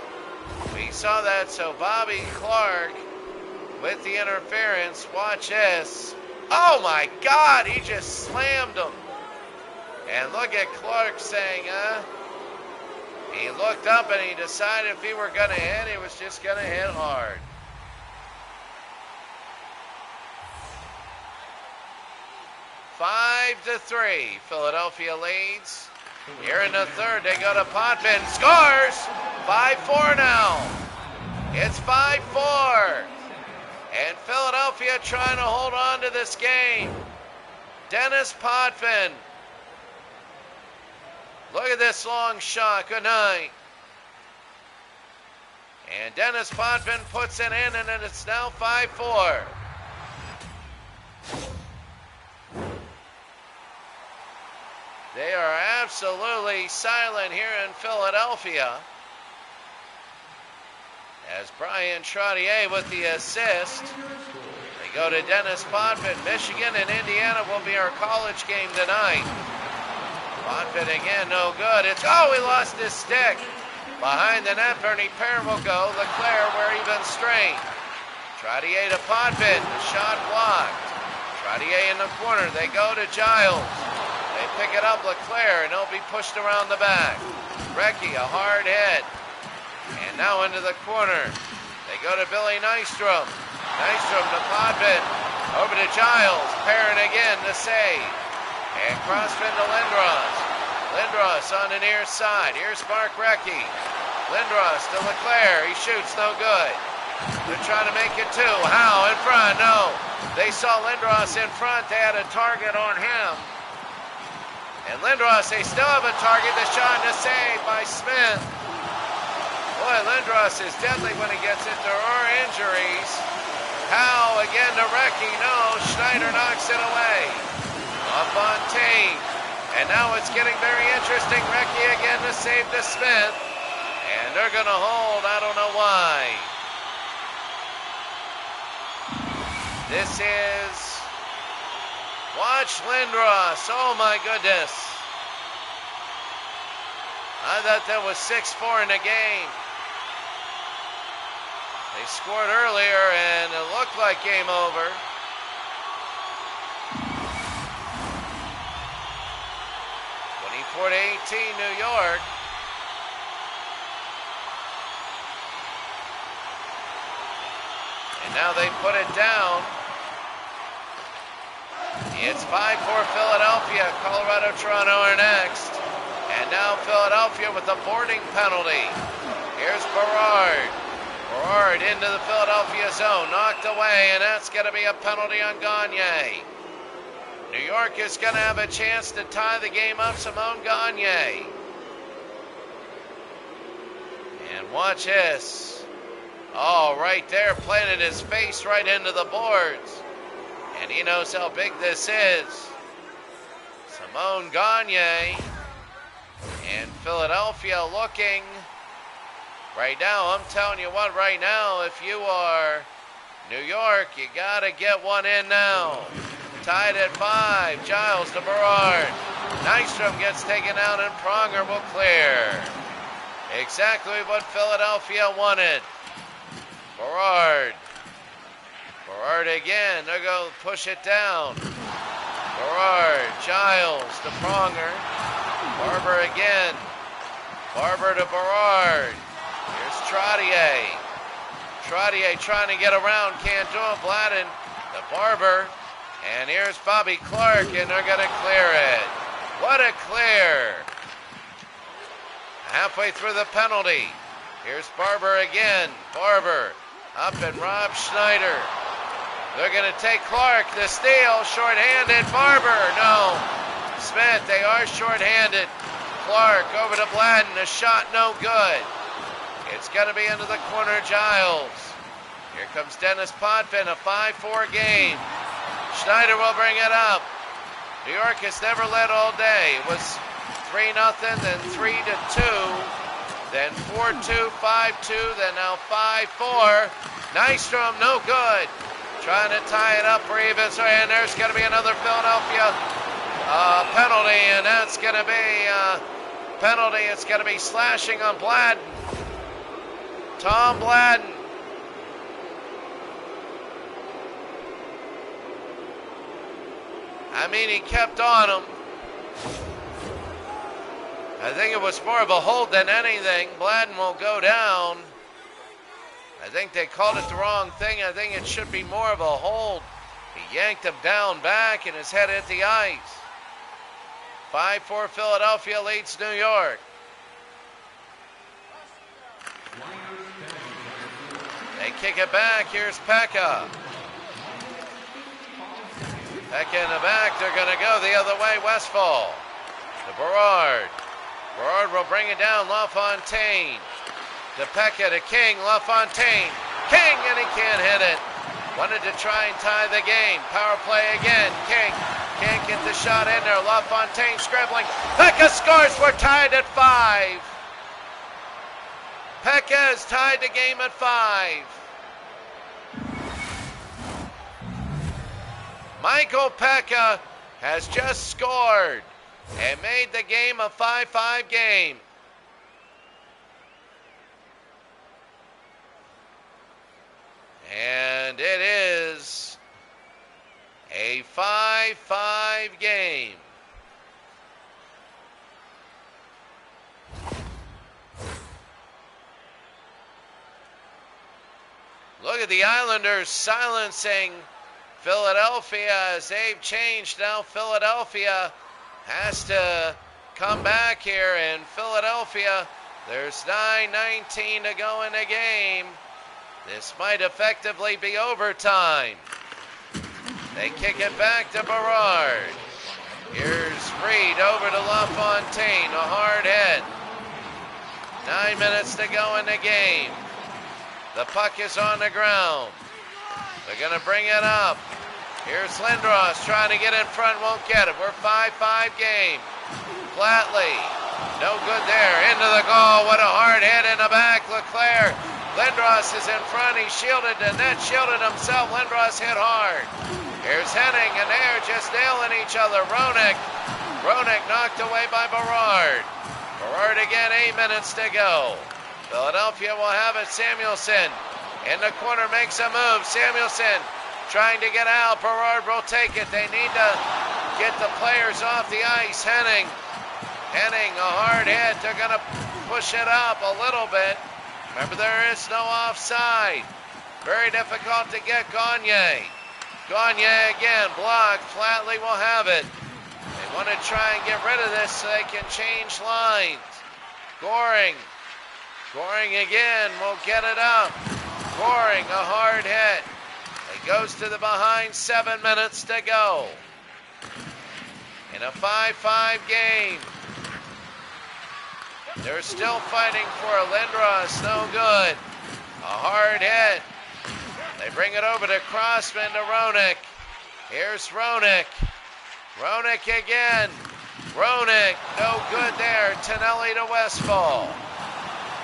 We saw that. So Bobby Clark with the interference. Watch this. Oh my God, he just slammed him. And look at Clark saying, he looked up and he decided if he were going to hit, he was just going to hit hard. Five to 3, Philadelphia leads. Here in the third, they go to Potvin, scores! 5-4 now. It's 5-4. And Philadelphia trying to hold on to this game. Dennis Potvin. Look at this long shot. Good night. And Dennis Potvin puts it in, and it's now 5-4. They are absolutely silent here in Philadelphia. As Brian Trottier with the assist. They go to Dennis Potvin. Michigan and Indiana will be our college game tonight. Potvin again, no good. We lost his stick. Behind the net, Bernie Perrin will go. Leclerc, we're even straight. Trottier to Potvin. The shot blocked. Trottier in the corner. They go to Giles. They pick it up, Leclerc, and he'll be pushed around the back. Recchi, a hard hit. And now into the corner. They go to Billy Nystrom. Nystrom to Potvin. Over to Giles. Perrin again to save. And crossfin to Lindros. Lindros on the near side. Here's Mark Recchi. Lindros to Leclerc. He shoots, no good. They're trying to make it two. Howe in front, no. They saw Lindros in front. They had a target on him. And Lindros, they still have a target. The shot to save by Smith. Boy, Lindros is deadly when he gets it. There are injuries. Howe again to Recchi. No, Schneider knocks it away. On Fontaine. And now it's getting very interesting. Recchi again to save to Smith. And they're going to hold. I don't know why. This is... Watch Lindros. Oh, my goodness. I thought that was 6-4 in the game. They scored earlier, and it looked like game over. To 18, New York. And now they put it down. It's 5-4 Philadelphia. Colorado, Toronto are next. And now Philadelphia with a boarding penalty. Here's Berard. Berard into the Philadelphia zone. Knocked away, and that's going to be a penalty on Gagne. New York is going to have a chance to tie the game up. Simone Gagne. And watch this. Oh, right there, planted his face right into the boards. And he knows how big this is. Simone Gagne. And Philadelphia looking. Right now, I'm telling you what, right now, if you are New York, you got to get one in now. Tied at 5. Giles to Berard. Nystrom gets taken out and Pronger will clear. Exactly what Philadelphia wanted. Berard. Berard again. They're going to push it down. Berard. Giles to Pronger. Barber again. Barber to Berard. Here's Trottier. Trottier trying to get around. Can't do it. Bladden to Barber. And here's Bobby Clark, and they're going to clear it. What a clear. Halfway through the penalty. Here's Barber again. Barber up and Rob Schneider. They're going to take Clark. The steal, shorthanded. Barber, no. Smith, they are shorthanded. Clark over to Bladden. A shot, no good. It's going to be into the corner, Giles. Here comes Dennis Potvin, a 5-4 game. Schneider will bring it up. New York has never led all day. It was 3-0, then 3-2, then 4-2, 5-2, then now 5-4. Nystrom, no good. Trying to tie it up for even. And there's going to be another Philadelphia penalty, and that's going to be a penalty. It's going to be slashing on Bladden. Tom Bladden. I mean, he kept on him. I think it was more of a hold than anything. Bladden will go down. I think they called it the wrong thing. I think it should be more of a hold. He yanked him down back and his head hit the ice. 5-4 Philadelphia leads New York. They kick it back. Here's Pekka. Pekka in the back. They're going to go the other way. Westfall to Berard. Berard will bring it down. LaFontaine to Pekka to King. LaFontaine. King, and he can't hit it. Wanted to try and tie the game. Power play again. King can't get the shot in there. LaFontaine scribbling. Pekka scores. We're tied at 5. Pekka has tied the game at 5. Michael Pekka has just scored and made the game a 5-5 game. And it is a 5-5 game. Look at the Islanders silencing Philadelphia as they've changed. Now Philadelphia has to come back here. In Philadelphia, there's 9:19 to go in the game. This might effectively be overtime. They kick it back to Berard. Here's Reed over to LaFontaine, a hard hit. 9 minutes to go in the game. The puck is on the ground. They're going to bring it up. Here's Lindros trying to get in front, won't get it. We're 5-5 game. Flatley, no good there. Into the goal. What a hard hit in the back. Leclerc. Lindros is in front. He shielded the net, shielded himself. Lindros hit hard. Here's Henning, and they're just nailing each other. Roenick knocked away by Berard. Berard again, 8 minutes to go. Philadelphia will have it. Samuelson in the corner makes a move. Samuelson trying to get out. Berard will take it. They need to get the players off the ice. Henning, a hard hit. They're going to push it up a little bit. Remember, there is no offside. Very difficult to get Gagne. Gagne again, blocked. Flatley will have it. They want to try and get rid of this so they can change lines. Goring again will get it up. Goring, a hard hit. It goes to the behind. 7 minutes to go. In a 5-5 game. They're still fighting for a Lindros, no good. A hard hit. They bring it over to Crossman to Roenick. Here's Roenick. Roenick again. Roenick, no good there. Tonelli to Westfall.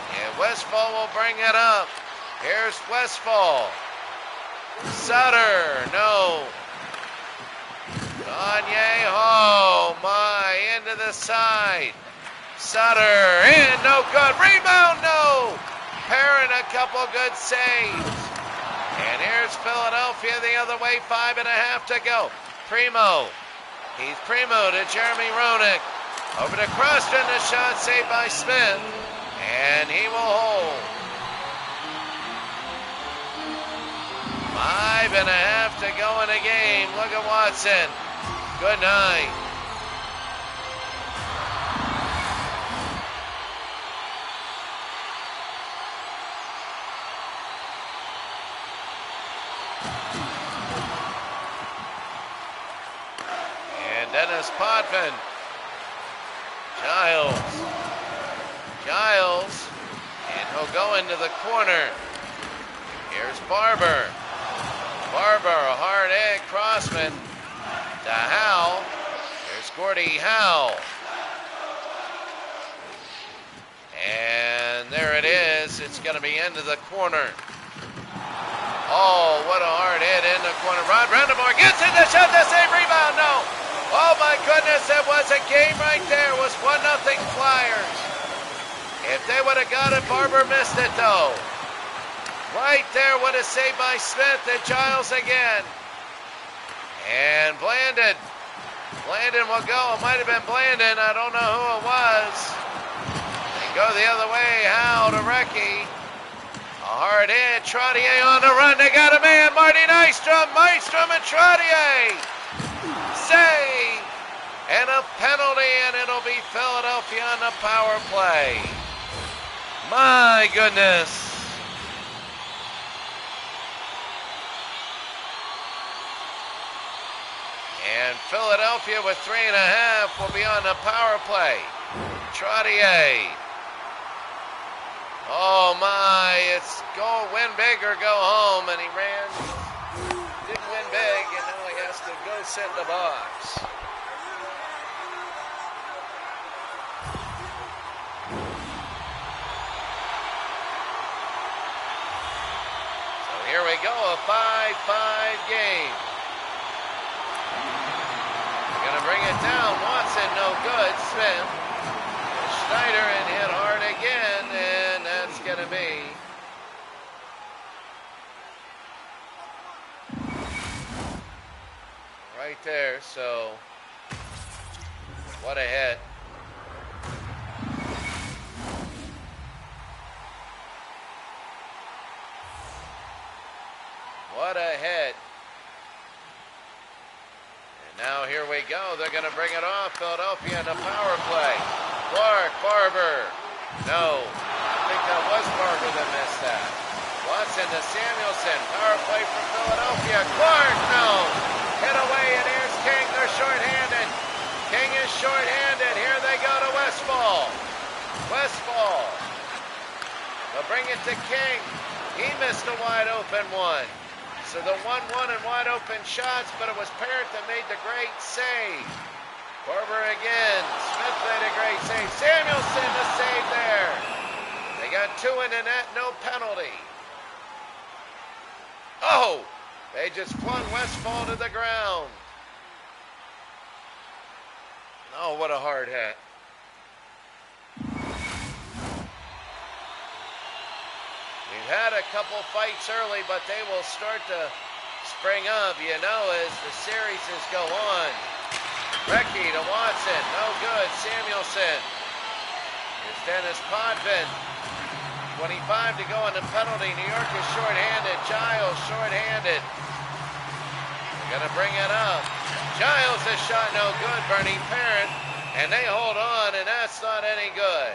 And Westfall will bring it up. Here's Westfall. Sutter, no. Gagne, oh my, into the side. Sutter, in, no good. Rebound, no. Perrin, a couple good saves. And here's Philadelphia the other way, 5.5 to go. Primo. He's Primo to Jeremy Roenick. Over to Croston, the shot saved by Smith. And he will hold. 5.5 to go in the game. Look at Watson. Good night. And Dennis Potvin. Giles. And he'll go into the corner. Here's Barber. A hard egg. Crossman to Howe. There's Gordie Howe. And there it is. It's going to be into the corner. Oh, what a hard hit in the corner. Rod Brandamore gets it, the shot, the save, rebound, no. Oh my goodness, it was a game right there. It was 1-0 Flyers. If they would have got it, Barber missed it though. Right there, what a save by Smith and Giles again. And Blandon will go. It might have been Blandon. I don't know who it was. the other way. Howe to Recchi. A hard hit. Trottier on the run. They got a man. Marty Nystrom. Nystrom and Trottier. Save. And a penalty, and it'll be Philadelphia on the power play. My goodness. And Philadelphia with 3.5 will be on the power play. Trottier. Oh my, it's go win big or go home, and he didn't win big, and now he has to go sit in the box. So here we go, a 5-5 game. Gonna bring it down. Watson, no good. Smith. Schneider and hit hard again, and that's gonna be right there. So what a hit. What a hit. Now here we go. They're going to bring it off. Philadelphia in the power play. Clark, Barber. No. I think that was Barber that missed that. Watson to Samuelson. Power play for Philadelphia. Clark, no. Hit away, and here's King. They're shorthanded. King is shorthanded. Here they go to Westfall. Westfall. They'll bring it to King. He missed a wide open one. So the 1-1 and wide open shots, but it was Parrott that made the great save. Barber again. Smith made a great save. Samuelson the save there. They got 2 in the net, no penalty. Oh! They just flung Westfall to the ground. Oh, what a hard hit. We've had a couple fights early, but they will start to spring up, you know, as the series go on. Recchi to Watson, no good. Samuelson. Here's Dennis Potvin. 25 to go on the penalty. New York is shorthanded. Giles shorthanded. They're going to bring it up. Giles' a shot no good. Bernie Parent, and they hold on, and that's not any good.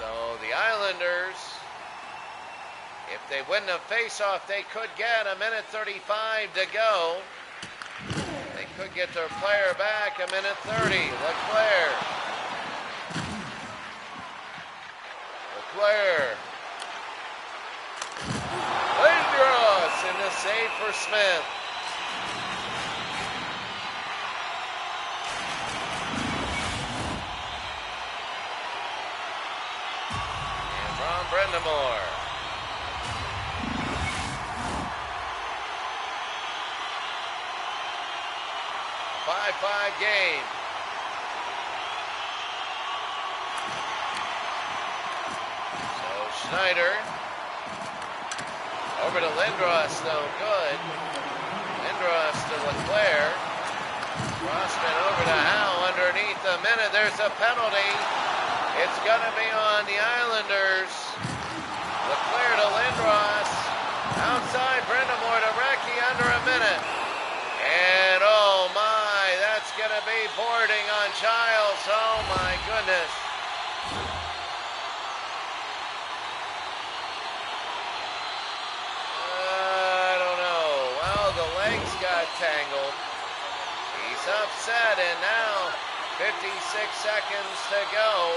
So the Islanders, if they win the faceoff, they could get 1:35 to go. They could get their player back 1:30. Leclerc. Lindros in the save for Smith. Brendamore. A 5-5 game. So Schneider over to Lindros, no good. Lindros to Leclerc. Crossman over to Howe underneath a minute. There's a penalty. It's going to be on the Islanders. Leclerc to Lindros. Outside, Brendamore to Recchi under a minute. And oh my, that's going to be boarding on Giles. Oh my goodness. I don't know. Well, the legs got tangled. He's upset, and now 56 seconds to go.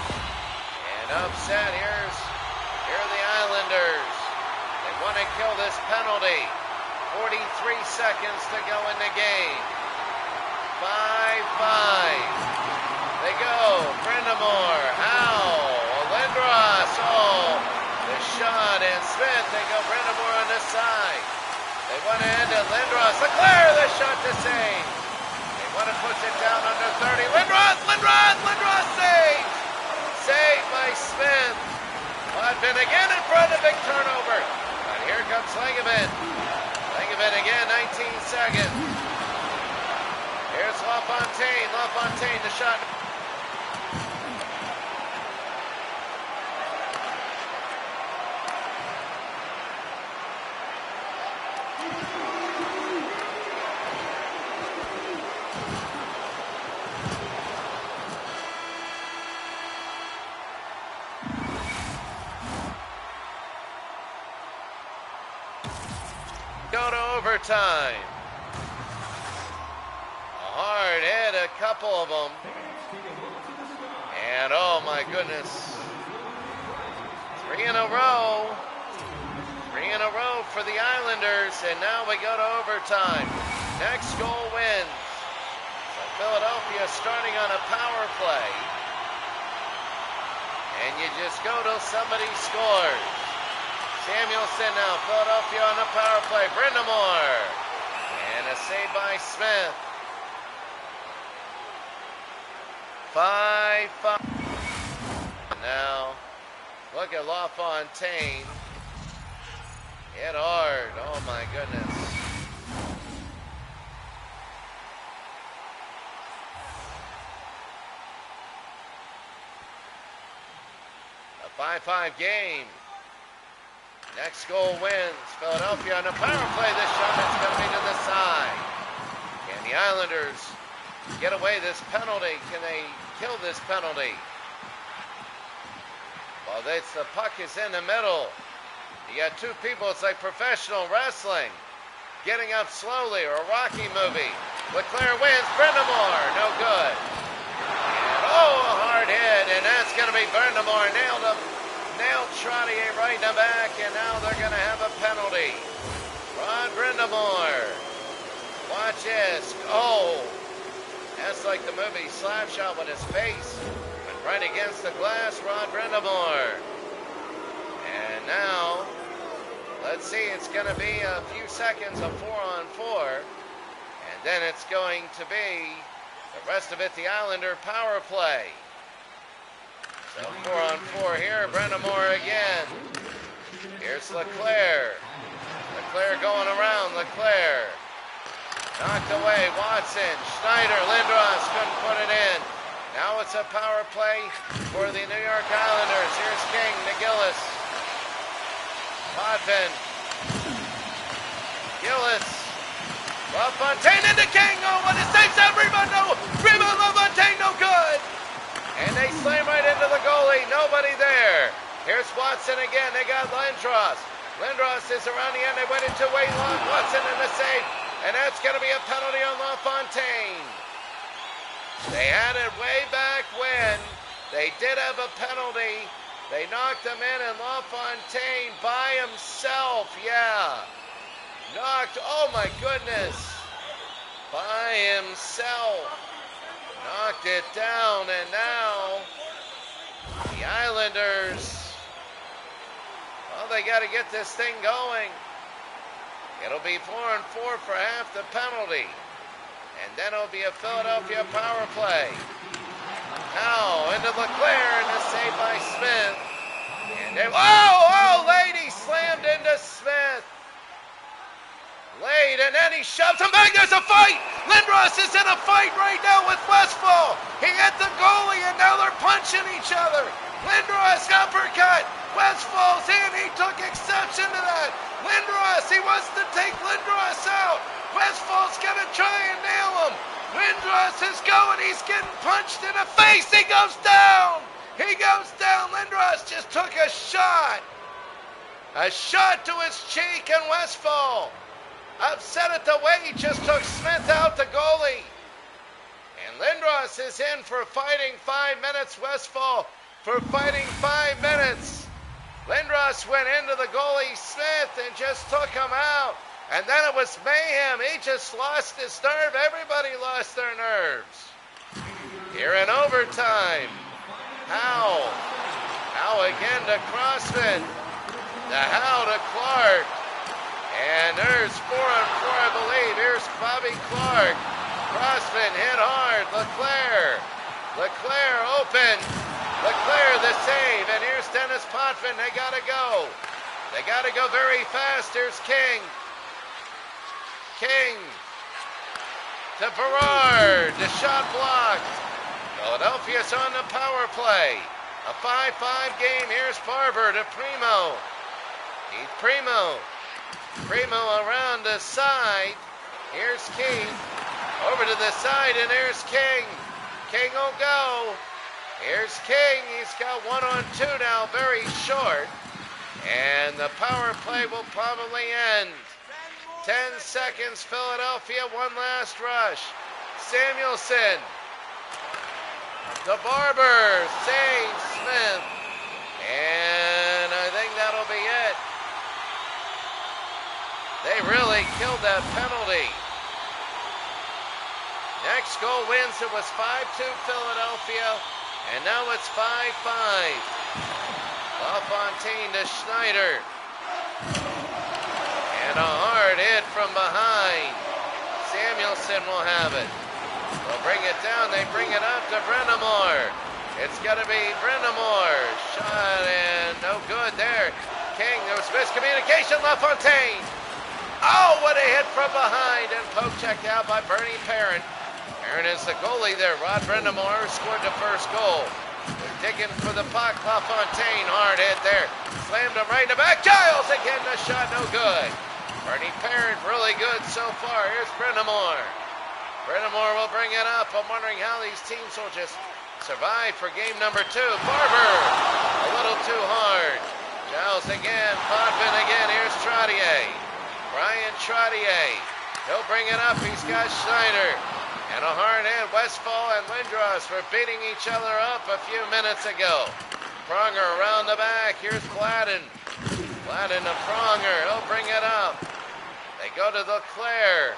And upset, here are the Islanders. They want to kill this penalty. 43 seconds to go in the game. 5-5. They go. Brendamore. Howe. Lindros. Oh, the shot. And Smith. They go Brendamore on this side. They want to end it. Lindros. Leclerc. The shot to save. They want to push it down under 30. Lindros. Save. Saved by Smith. Potvin again in front of big turnover. But here comes Langevin. Langevin again, 19 seconds. Here's it's LaFontaine. LaFontaine, the shot. Go to overtime. A hard hit, a couple of them. And oh my goodness. 3 in a row. 3 in a row for the Islanders. And now we go to overtime. Next goal wins. So Philadelphia starting on a power play. And you just go till somebody scores. Samuelson now, Philadelphia on the power play. Brindamore. And a save by Smith. 5-5. Now, look at LaFontaine. Hit hard. Oh my goodness. A 5-5 game. Next goal wins. Philadelphia on the power play. This shot is going to be to the side. Can the Islanders get away this penalty? Can they kill this penalty? Well, the puck is in the middle. You got two people. It's like professional wrestling. Getting up slowly, or a Rocky movie. Leclerc wins. Brindamore. No good. And a hard hit. And that's going to be Brindamore. Nailed Trottier right in the back, and now they're going to have a penalty. Rod Brindamore. Watch this. Oh, that's like the movie Slapshot with his face. Went right against the glass, Rod Brindamore. And now, let's see, it's going to be a few seconds of 4-on-4. And then it's going to be, the rest of it, the Islander power play. So 4-on-4 here, Brindamore again. Here's Leclerc. Leclerc going around, Leclerc. Knocked away, Watson, Schneider, Lindros couldn't put it in. Now it's a power play for the New York Islanders. Here's King, McGillis. Potvin. Gillis. LaFontaine into King. Oh, what a save! Rebound, no! Rebound, LaFontaine, no good! And they slam right into the goalie. Nobody there. Here's Watson again. They got Lindros. Lindros is around the end. They went into Wayne Long. Watson in the save. And that's going to be a penalty on LaFontaine. They had it way back when. They did have a penalty. They knocked him in, and LaFontaine by himself. Yeah. Knocked. Oh, my goodness. By himself. Knocked it down, and now the Islanders, well, they got to get this thing going. It'll be 4-on-4 for half the penalty, and then it'll be a Philadelphia power play. Now into Leclerc, and a save by Smith. And then, lady slammed into Smith. Late, and then he shoves him back. There's a fight. Lindros is in a fight right now with Westfall. He hit the goalie, and now they're punching each other. Lindros uppercut. Westfall's in. He took exception to that. Lindros, he wants to take Lindros out. Westfall's going to try and nail him. Lindros is going. He's getting punched in the face. He goes down. He goes down. Lindros just took a shot. A shot to his cheek, and Westfall upset at the way he just took Smith out, the goalie. And Lindros is in for fighting 5 minutes. Westfall for fighting 5 minutes. Lindros went into the goalie Smith and just took him out. And then it was mayhem. He just lost his nerve. Everybody lost their nerves. Here in overtime. Howe again to Crossman. The Howe to Clark. And there's 4-on-4, I believe. Here's Bobby Clark. Crossman hit hard. Leclerc open. Leclerc the save. And here's Dennis Potvin. They got to go. They got to go very fast. Here's King. to Berard. The shot blocked. Philadelphia's on the power play. A 5-5 game. Here's Barber to Primo. Keith Primo. Primo around the side. Here's Keith. Over to the side, and there's King. King will go. Here's King. He's got 1-on-2 now, very short. And the power play will probably end. 10 seconds, Philadelphia, one last rush. Samuelson. The Barber saves Smith. And I think that'll be it. They really killed that penalty. Next goal wins. It was 5-2 Philadelphia. And now it's 5-5. LaFontaine to Schneider. And a hard hit from behind. Samuelson will have it. They'll bring it down. They bring it up to Brennamore. It's going to be Brennamore. Shot and no good there. King, there was miscommunication. LaFontaine. Oh, what a hit from behind. And poke checked out by Bernie Parent. Parent is the goalie there. Rod Brennamore scored the first goal. Digging for the puck. LaFontaine, hard hit there. Slammed him right in the back. Giles again, the shot no good. Bernie Parent really good so far. Here's Brennamore. Brennamore will bring it up. I'm wondering how these teams will just survive for game number 2. Barber, a little too hard. Giles again. Potvin again. Here's Trottier. Brian Trottier. He'll bring it up. He's got Schneider. And a hard hit. Westfall and Lindros were beating each other up a few minutes ago. Pronger around the back. Here's Gladden. Gladden to Pronger. He'll bring it up. They go to Leclerc.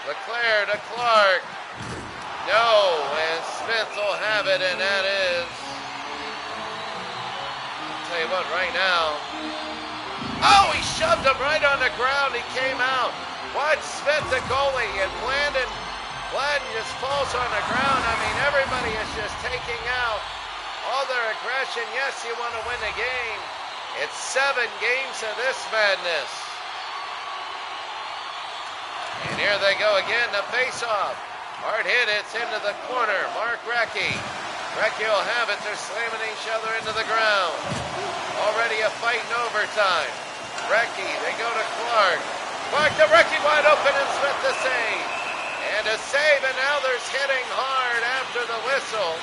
Leclerc to Clark. No, and Smith will have it, and that is, I'll tell you what, right now. Oh, he shoved him right on the ground. He came out. Watch Smith, the goalie, and Gladden just falls on the ground. I mean, everybody is just taking out all their aggression. Yes, you want to win the game. It's 7 games of this madness. And here they go again, the face-off. Hard hit, it's into the corner. Mark Recchi. Recchi will have it. They're slamming each other into the ground. Already a fight in overtime. Recchi, they go to Clark. Clark to Recchi, wide open, and Smith the save. And a save, and now there's hitting hard after the whistle.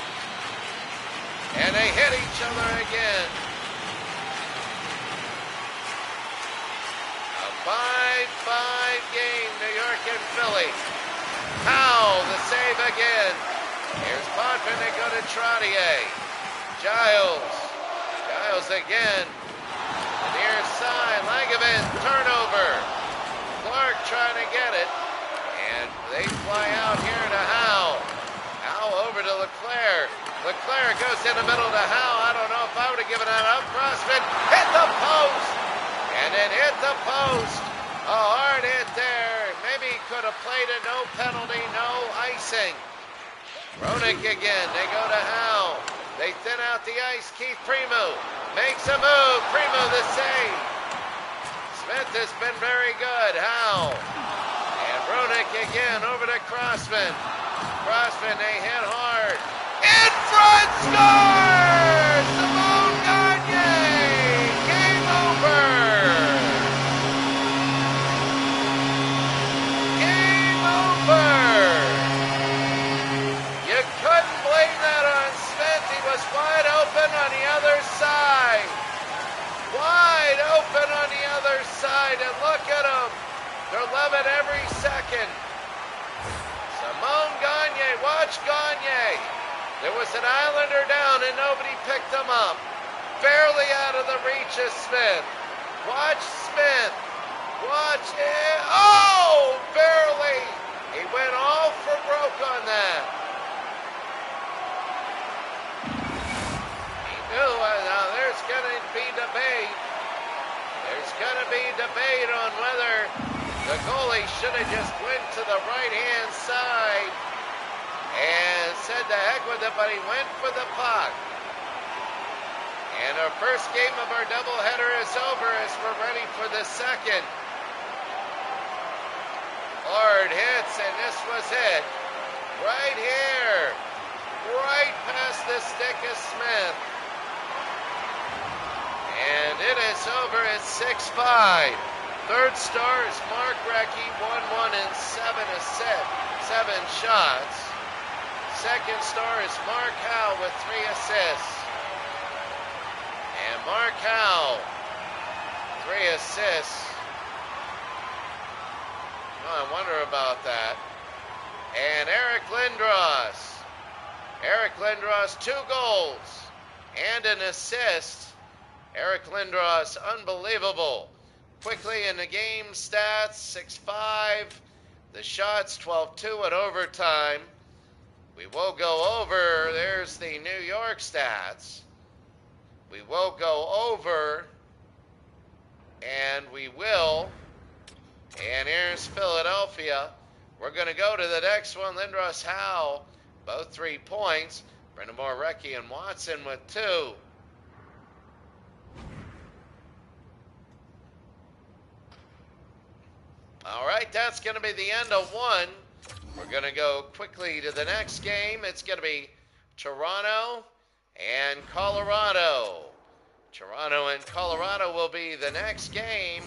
And they hit each other again. A 5-5 game, New York and Philly. Howe, the save again. Here's Potvin, they go to Trottier. Giles. Giles again. The near side, Langevin, turnover. Clark trying to get it. And they fly out here to Howe. Howe over to Leclerc. Leclerc goes in the middle to Howe. I don't know if I would have given that up. Crossman hit the post. And it hit the post. A hard hit there. Maybe he could have played it. No penalty, no icing. Roenick again. They go to Howe. They thin out the ice. Keith Primo makes a move. Primo the save. Smith has been very good. Howe. And Roenick again over to Crossman. Crossman, they hit hard. In front, scores! Simone Gagne! Game over! Game over! You couldn't blame that on Smith. He was wide open on the other side. Wide open on the other side. And look at him. They're loving every second. Simone Gagne, watch Gagne. There was an Islander down and nobody picked him up. Barely out of the reach of Smith. Watch Smith. Watch it. Oh, barely. He went all for broke on that. He knew now there's going to be debate. There's going to be debate on whether the goalie should have just went to the right-hand side and said to heck with it, but he went for the puck. And our first game of our doubleheader is over as we're ready for the second. Hard hits, and this was it. Right here. Right past the stick of Smith. And it is over at 6-5. Third star is Mark Recchi, 1-1 and 7 shots. Second star is Mark Howe with 3 assists. And Mark Howe, 3 assists. Oh, I wonder about that. And Eric Lindros, 2 goals and an assist. Eric Lindros, unbelievable. Quickly in the game stats, 6-5. The shots, 12-2 at overtime. We will go over, there's the New York stats. We will go over, and we will. And here's Philadelphia. We're going to go to the next one. Lindros, Howe, both 3 points. Brindamore, Recchi, and Watson with 2. All right, that's going to be the end of one. We're going to go quickly to the next game. It's going to be Toronto and Colorado. Toronto and Colorado will be the next game.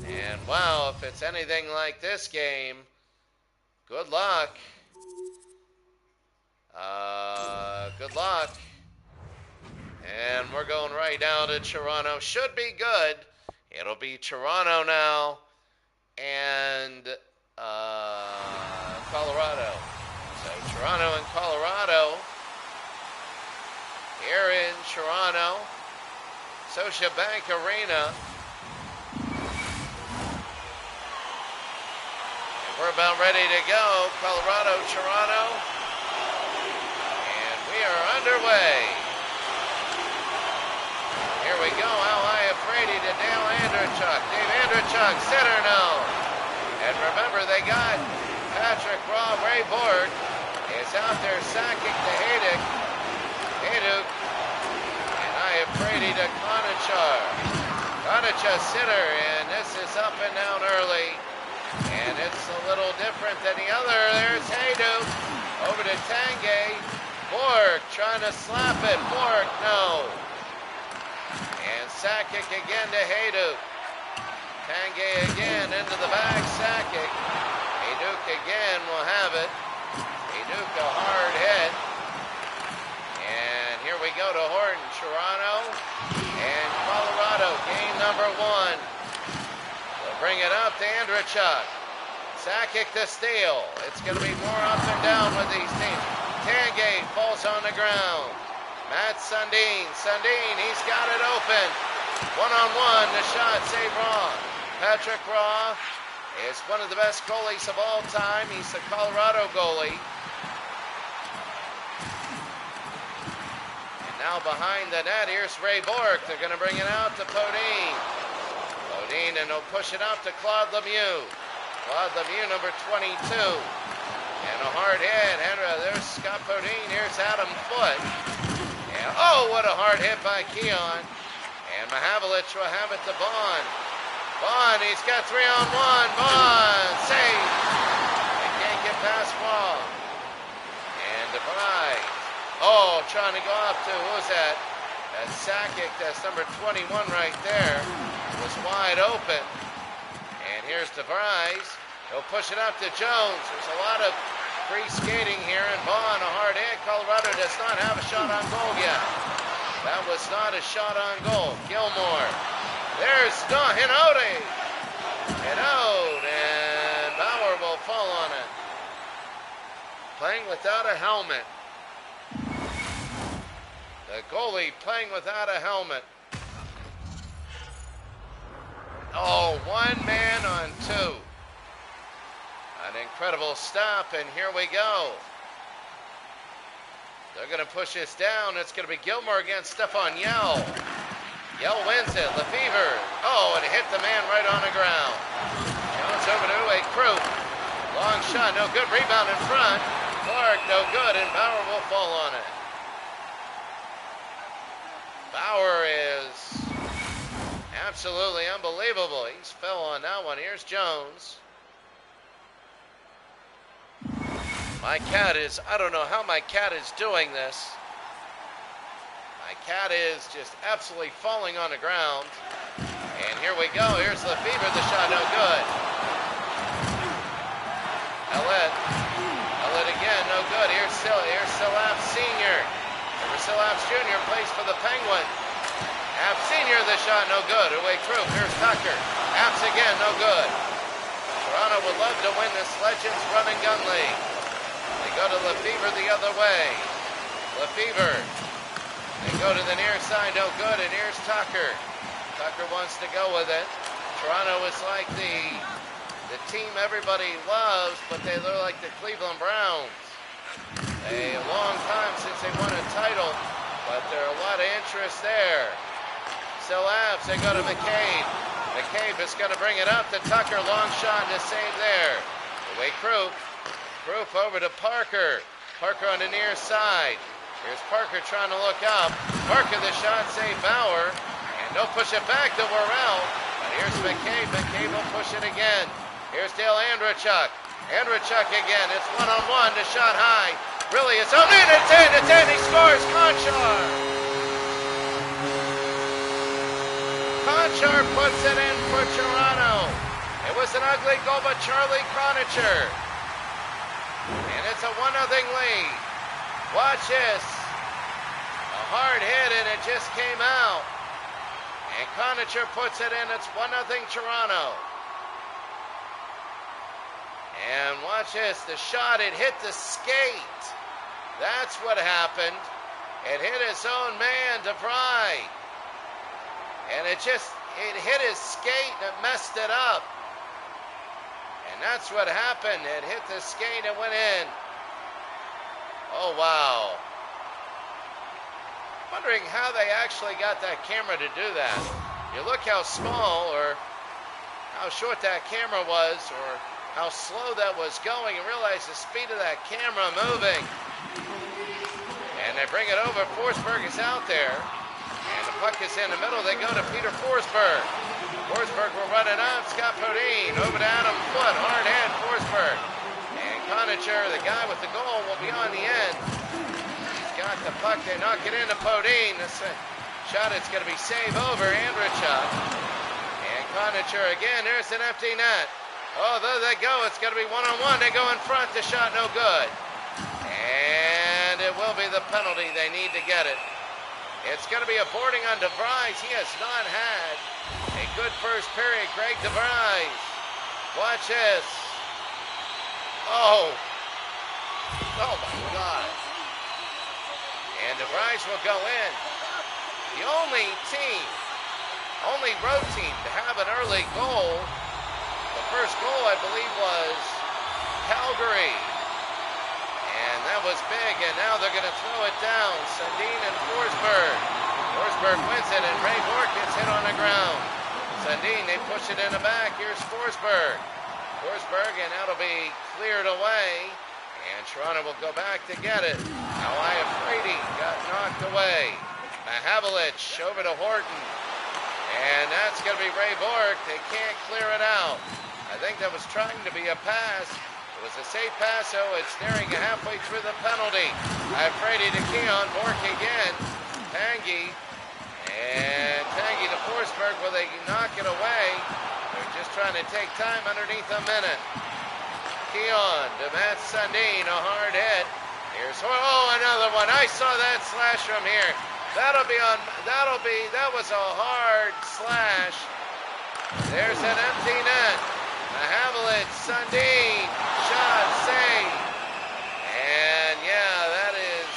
And wow, if it's anything like this game, good luck. Good luck. And we're going right now to Toronto. Should be good. It'll be Toronto now and Colorado. So Toronto and Colorado here in Toronto, Scotiabank Arena. And we're about ready to go. Colorado, Toronto. And we are underway. Here we go. How high Frady to Dale Andrechuk. Dave Andrechuk, center now. And remember, they got Patrick Raw. Ray Borg is out there sacking to Hayduk. Hayduk. And I have Frady to Konachar. Konachar center, and this is up and down early. And it's a little different than the other. There's Hayduk. Over to Tanguay. Borg trying to slap it. Borg, no. And Sakic again to Hayduk. Tanguay again into the back. Sakic. Hayduk again will have it. Hayduk a hard hit. And here we go to Horton. Toronto and Colorado. Game number 1. They'll bring it up to Andrechuk. Sakic to steal. It's going to be more up and down with these teams. Tanguay falls on the ground. Matt Sundin, he's got it open. One-on-one, the shot, save Raw. Patrick Raw is one of the best goalies of all time. He's the Colorado goalie. And now behind the net, here's Ray Bork. They're going to bring it out to Podine. Podine, and they'll push it out to Claude Lemieux. Claude Lemieux, number 22. And a hard hit. There's Scott Podine. Here's Adam Foote. And, oh, what a hard hit by Keon. And Mahavlich will have it to Bond. Bond, he's got 3-on-1. Bond, save. They can't get past Wall. And DeVries. Oh, trying to go up to, who was that? That's Sakic, that's number 21 right there. Was wide open. And here's DeVries. He'll push it up to Jones. There's a lot of free skating here, and Vaughn, a hard hit. Colorado does not have a shot on goal yet. That was not a shot on goal. Gilmore. There's Hinode. Hinode, and Bauer will fall on it. Playing without a helmet. The goalie playing without a helmet. Oh, 1 man on 2. An incredible stop, and here we go. They're going to push this down. It's going to be Gilmore against Stefan Yell. Yell wins it. Lefevre. Oh, and it hit the man right on the ground. Jones over to a Crew. Long shot, no good. Rebound in front. Clark, no good, and Bauer will fall on it. Bauer is absolutely unbelievable. He's fell on that one. Here's Jones. My cat is, I don't know how my cat is doing this. My cat is just absolutely falling on the ground. And here we go. Here's Lefebvre. The shot no good. Elliott again, no good. Here's Silapps Sr. Silapps Jr. plays for the Penguins. Apps Sr. the shot no good. Away Troop. Here's Tucker. Apps again, no good. Toronto would love to win this Legends Run and Gun League. They go to Lefebvre the other way. Lefebvre. They go to the near side, no good, and here's Tucker. Tucker wants to go with it. Toronto is like the team everybody loves, but they look like the Cleveland Browns. A long time since they won a title, but there are a lot of interest there. Silapps, they go to McCabe. McCabe is going to bring it up to Tucker. Long shot and a save there. Away Krupp. Krupp over to Parker. Parker on the near side. Here's Parker trying to look up. Parker the shot, save Bauer. And no push it back to Worrell. But here's McCabe. McCabe will push it again. Here's Dale Andrechuk. Andrechuk again. It's one-on-one. The shot high. Really, it's on in. It's in. It's in. He scores. Conchar. Conchar puts it in for Toronto. It was an ugly goal by Charlie Cronicher. And it's a 1-0 lead. Watch this. A hard hit and it just came out. And Cronicher puts it in. It's 1-0 Toronto. And watch this. The shot, it hit the skate. That's what happened. It hit his own man, DeVry. And it hit his skate and it messed it up. And that's what happened. It hit the skate and went in. Oh, wow. Wondering how they actually got that camera to do that. You look how small or how short that camera was or how slow that was going and realize the speed of that camera moving. And they bring it over. Forsberg is out there. And the puck is in the middle. They go to Peter Forsberg. Forsberg will run it up. Scott Podine over to Adam Foote. Hard hit, Forsberg. And Cronicher, the guy with the goal, will be on the end. He's got the puck. They knock it into Podine. This shot, it's going to be saved over Andrechuk. And Cronicher again. There's an empty net. Oh, there they go. It's going to be one-on-one. They go in front. The shot no good. And it will be the penalty. They need to get it. It's going to be a boarding on DeVries. He has not had a good first period. Greg DeVries. Watch this. Oh. Oh, my God. And DeVries will go in. The only road team to have an early goal. The first goal, I believe, was Calgary. And that was big, and now they're going to throw it down. Sundin and Forsberg. Forsberg wins it, and Ray Bourque gets hit on the ground. Sundin, they push it in the back. Here's Forsberg. Forsberg, and that'll be cleared away. And Toronto will go back to get it. Now Iafrate got knocked away. Mahavlich over to Horton. And that's going to be Ray Bourque. They can't clear it out. I think that was trying to be a pass. It was a safe pass, so it's nearing halfway through the penalty. Iafrate to Keon. Bourque again. Tanguy. And Tanguy to Forsberg. Will they knock it away? They're just trying to take time underneath a minute. Keon to Matt Sundin. A hard hit. Here's another one. I saw that slash from here. That was a hard slash. There's an empty net. Mahavlich, Sundin, shot, save. And yeah, that is,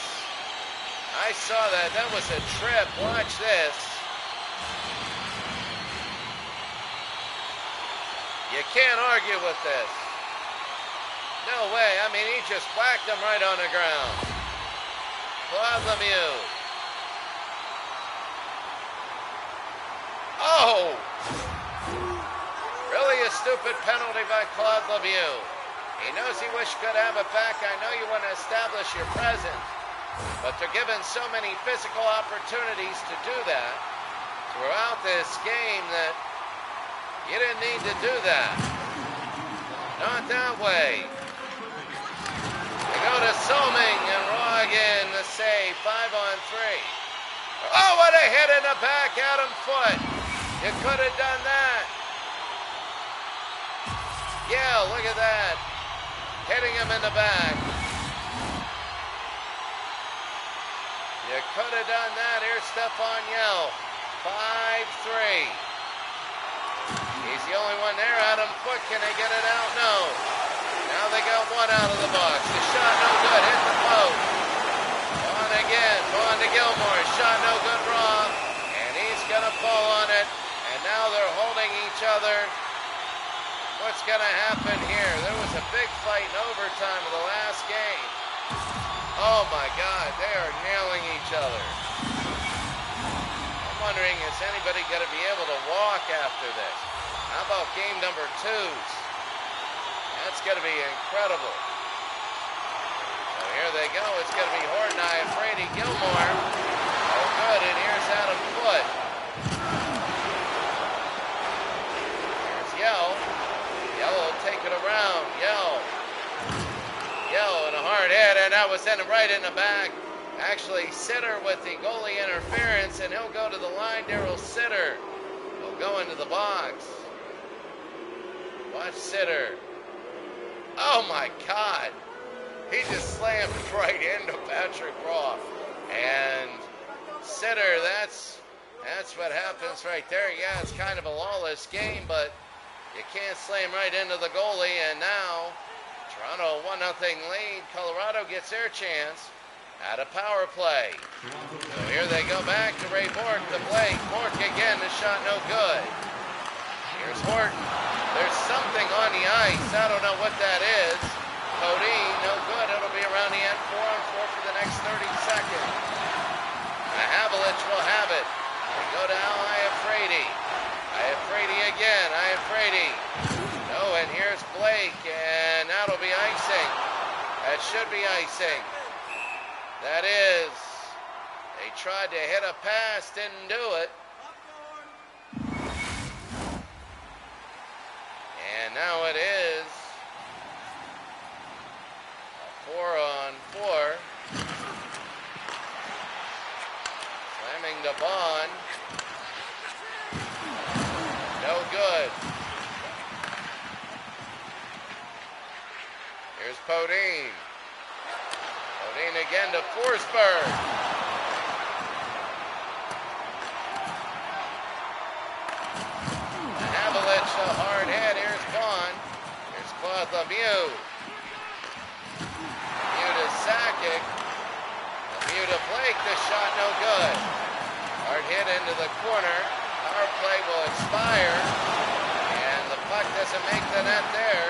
I saw that. That was a trip. Watch this. You can't argue with this. No way. I mean, he just whacked him right on the ground. Claude Lemieux. Oh! Really a stupid penalty by Claude Lemieux. He knows he wished he could have it back. I know you want to establish your presence, but they're given so many physical opportunities to do that throughout this game that you didn't need to do that. Not that way. They go to Solming, and Raw again the save. 5-on-3. Oh, what a hit in the back, Adam Foote. You could have done that. Yeah, look at that. Hitting him in the back. You could have done that. Here's Stefan Yell. 5-3. He's the only one there. Adam Foote, can they get it out? No. Now they got one out of the box. The shot no good. Hit the post. On again. On to Gilmore. Shot no good, wrong. And he's going to fall on it. And now they're holding each other. What's going to happen here? There was a big fight in overtime of the last game. Oh my God, they are nailing each other. I'm wondering, is anybody going to be able to walk after this? How about game number 2s? That's going to be incredible. So here they go. It's going to be Hortonai and Brady Gilmore. Oh good, and here's Adam Foote. Here's Yell. Yell will take it around. Yell and a hard hit, and that was sent right in the back. Actually, Sitter with the goalie interference, and he'll go to the line. Daryl Sitter will go into the box. Watch Sitter. Oh my God. He just slammed right into Patrick Roth. And Sitter, that's what happens right there. Yeah, it's kind of a lawless game, but you can't slam right into the goalie, and now Toronto 1-0 lead. Colorado gets their chance at a power play. So here they go back to Ray Bourque to Blake. Bourque again, the shot no good. Here's Horton. There's something on the ice. I don't know what that is. Cody, no good. It'll be around the end. 4-on-4 for the next 30 seconds. Havlich will have it. We go to Al Iafrate. Iafrate again. Iafrate. Oh, and here's Blake, and that'll be icing. That should be icing. That is. They tried to hit a pass, didn't do it. And now it is a 4-on-4. Slamming to Bond. No good. Here's Podine. Podine again to Forsberg. Havlich, a hard hit. Here's Bond. Here's Claude Lemieux. Lemieux to Sakic. Lemieux to Blake. The shot no good. Hard hit into the corner. Power play will expire. And the puck doesn't make the net there.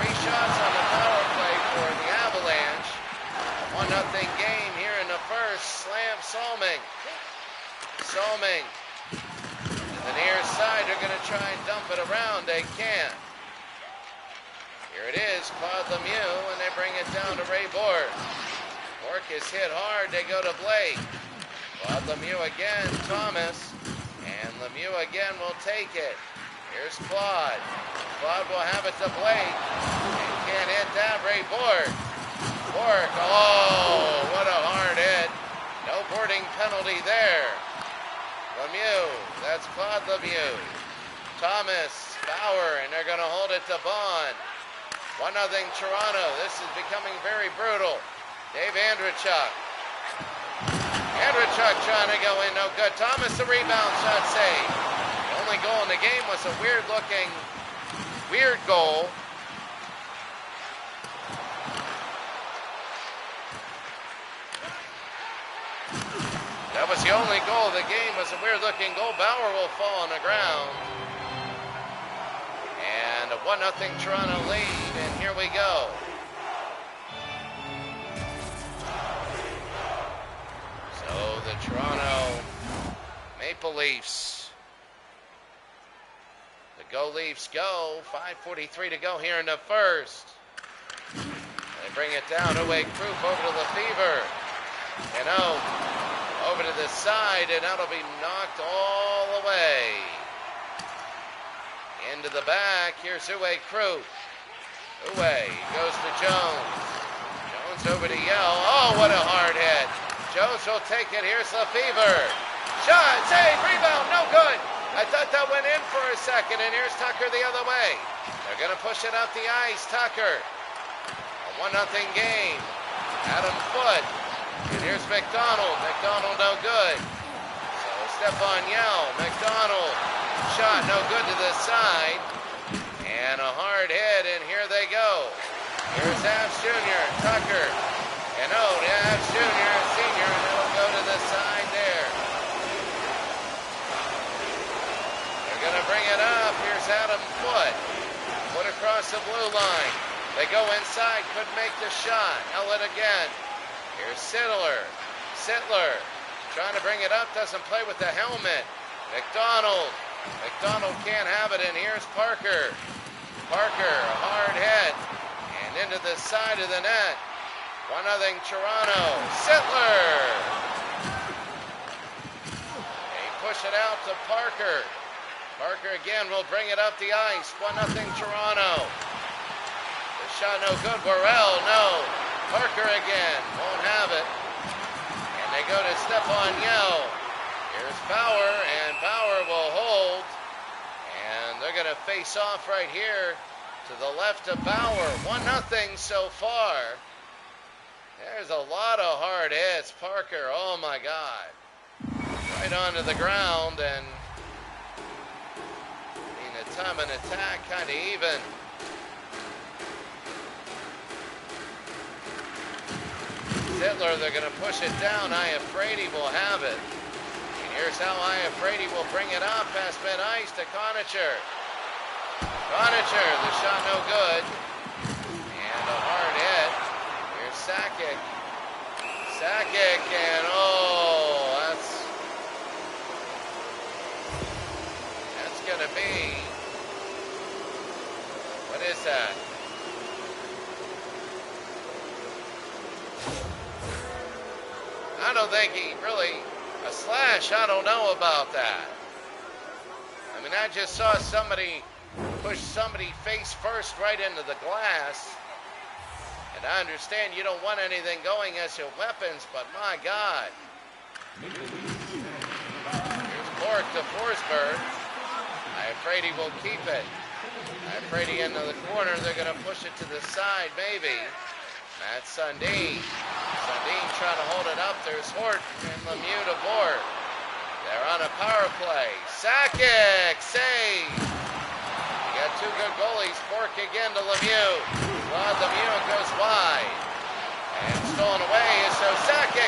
3 shots on the power play for the Avalanche. 1-0 game here in the first. Slam Solming. Solming. To the near side, they're going to try and dump it around. They can't. Here it is, Claude Lemieux, and they bring it down to Ray Bourque. Bourque is hit hard. They go to Blake. Claude Lemieux again, Thomas. And Lemieux again will take it. Here's Claude. Claude will have it to Blake. And can't hit that. Ray Bourque. Bourque. Oh, what a hard hit. No boarding penalty there. Lemieux. That's Claude Lemieux. Thomas. Bauer. And they're going to hold it to Bond. 1-0 Toronto. This is becoming very brutal. Dave Andrechuk. Andrechuk trying to go in, no good. Thomas, the rebound shot save. The only goal in the game was a weird goal. That was the only goal of the game, was a weird looking goal. Bauer will fall on the ground. And a 1-0 Toronto lead, and here we go. So the Toronto Maple Leafs. The Go Leafs go. 5:43 to go here in the first. They bring it down. Away Krupp over to Lefevre. And over to the side, and that'll be knocked all the way. Into the back. Here's Uwe Krupp. Uwe goes to Jones. Jones Jones over to Yell. Oh, what a hard hit. Jones will take it. Here's Lefevre. Shot, save, rebound, no good. I thought that went in for a second, and here's Tucker the other way. They're going to push it up the ice. Tucker. A 1-0 game. Adam Foote. And here's McDonald. McDonald no good. So Stephon Yell. McDonald. Shot no good to the side. And a hard hit, and here they go. Here's Abs Jr., Tucker, and Abs Jr., Senior, and it'll go to the side there. They're going to bring it up. Here's Adam Foote. Put across the blue line. They go inside, couldn't make the shot. Ellett again. Here's Sittler. Sittler trying to bring it up, doesn't play with the helmet. McDonald. McDonald can't have it, and here's Parker. Parker, a hard hit, and into the side of the net. 1-0 Toronto. Sittler. They push it out to Parker. Parker again will bring it up the ice. 1-0 Toronto. The shot no good. Burrell, no. Parker again, won't have it. And they go to Stephon Yell. Here's Bauer, and Bauer will hold. And they're going to face off right here to the left of Bauer. 1-0 so far. There's a lot of hard hits. Parker, oh my God. Right onto the ground, and the time and attack kind of even. Sittler, they're going to push it down. Iafrate will have it. Here's how Iafrate will bring it up past mid-ice to Conacher. Conacher, the shot no good. And a hard hit. Here's Sakic. Sakic, and that's going to be, what is that? I don't think he really, a slash, I don't know about that. I mean, I just saw somebody push somebody face first right into the glass. And I understand you don't want anything going as your weapons, but my God. Here's Bork to Forsberg. Iafrate will keep it. Iafrate into the corner. They're going to push it to the side, maybe. That's Sundin. Sundin trying to hold it up. There's Hort and Lemieux to Bork. They're on a power play. Sakic, save. You got two good goalies. Bork again to Lemieux. Lemieux goes wide. And stolen away is so Sakic.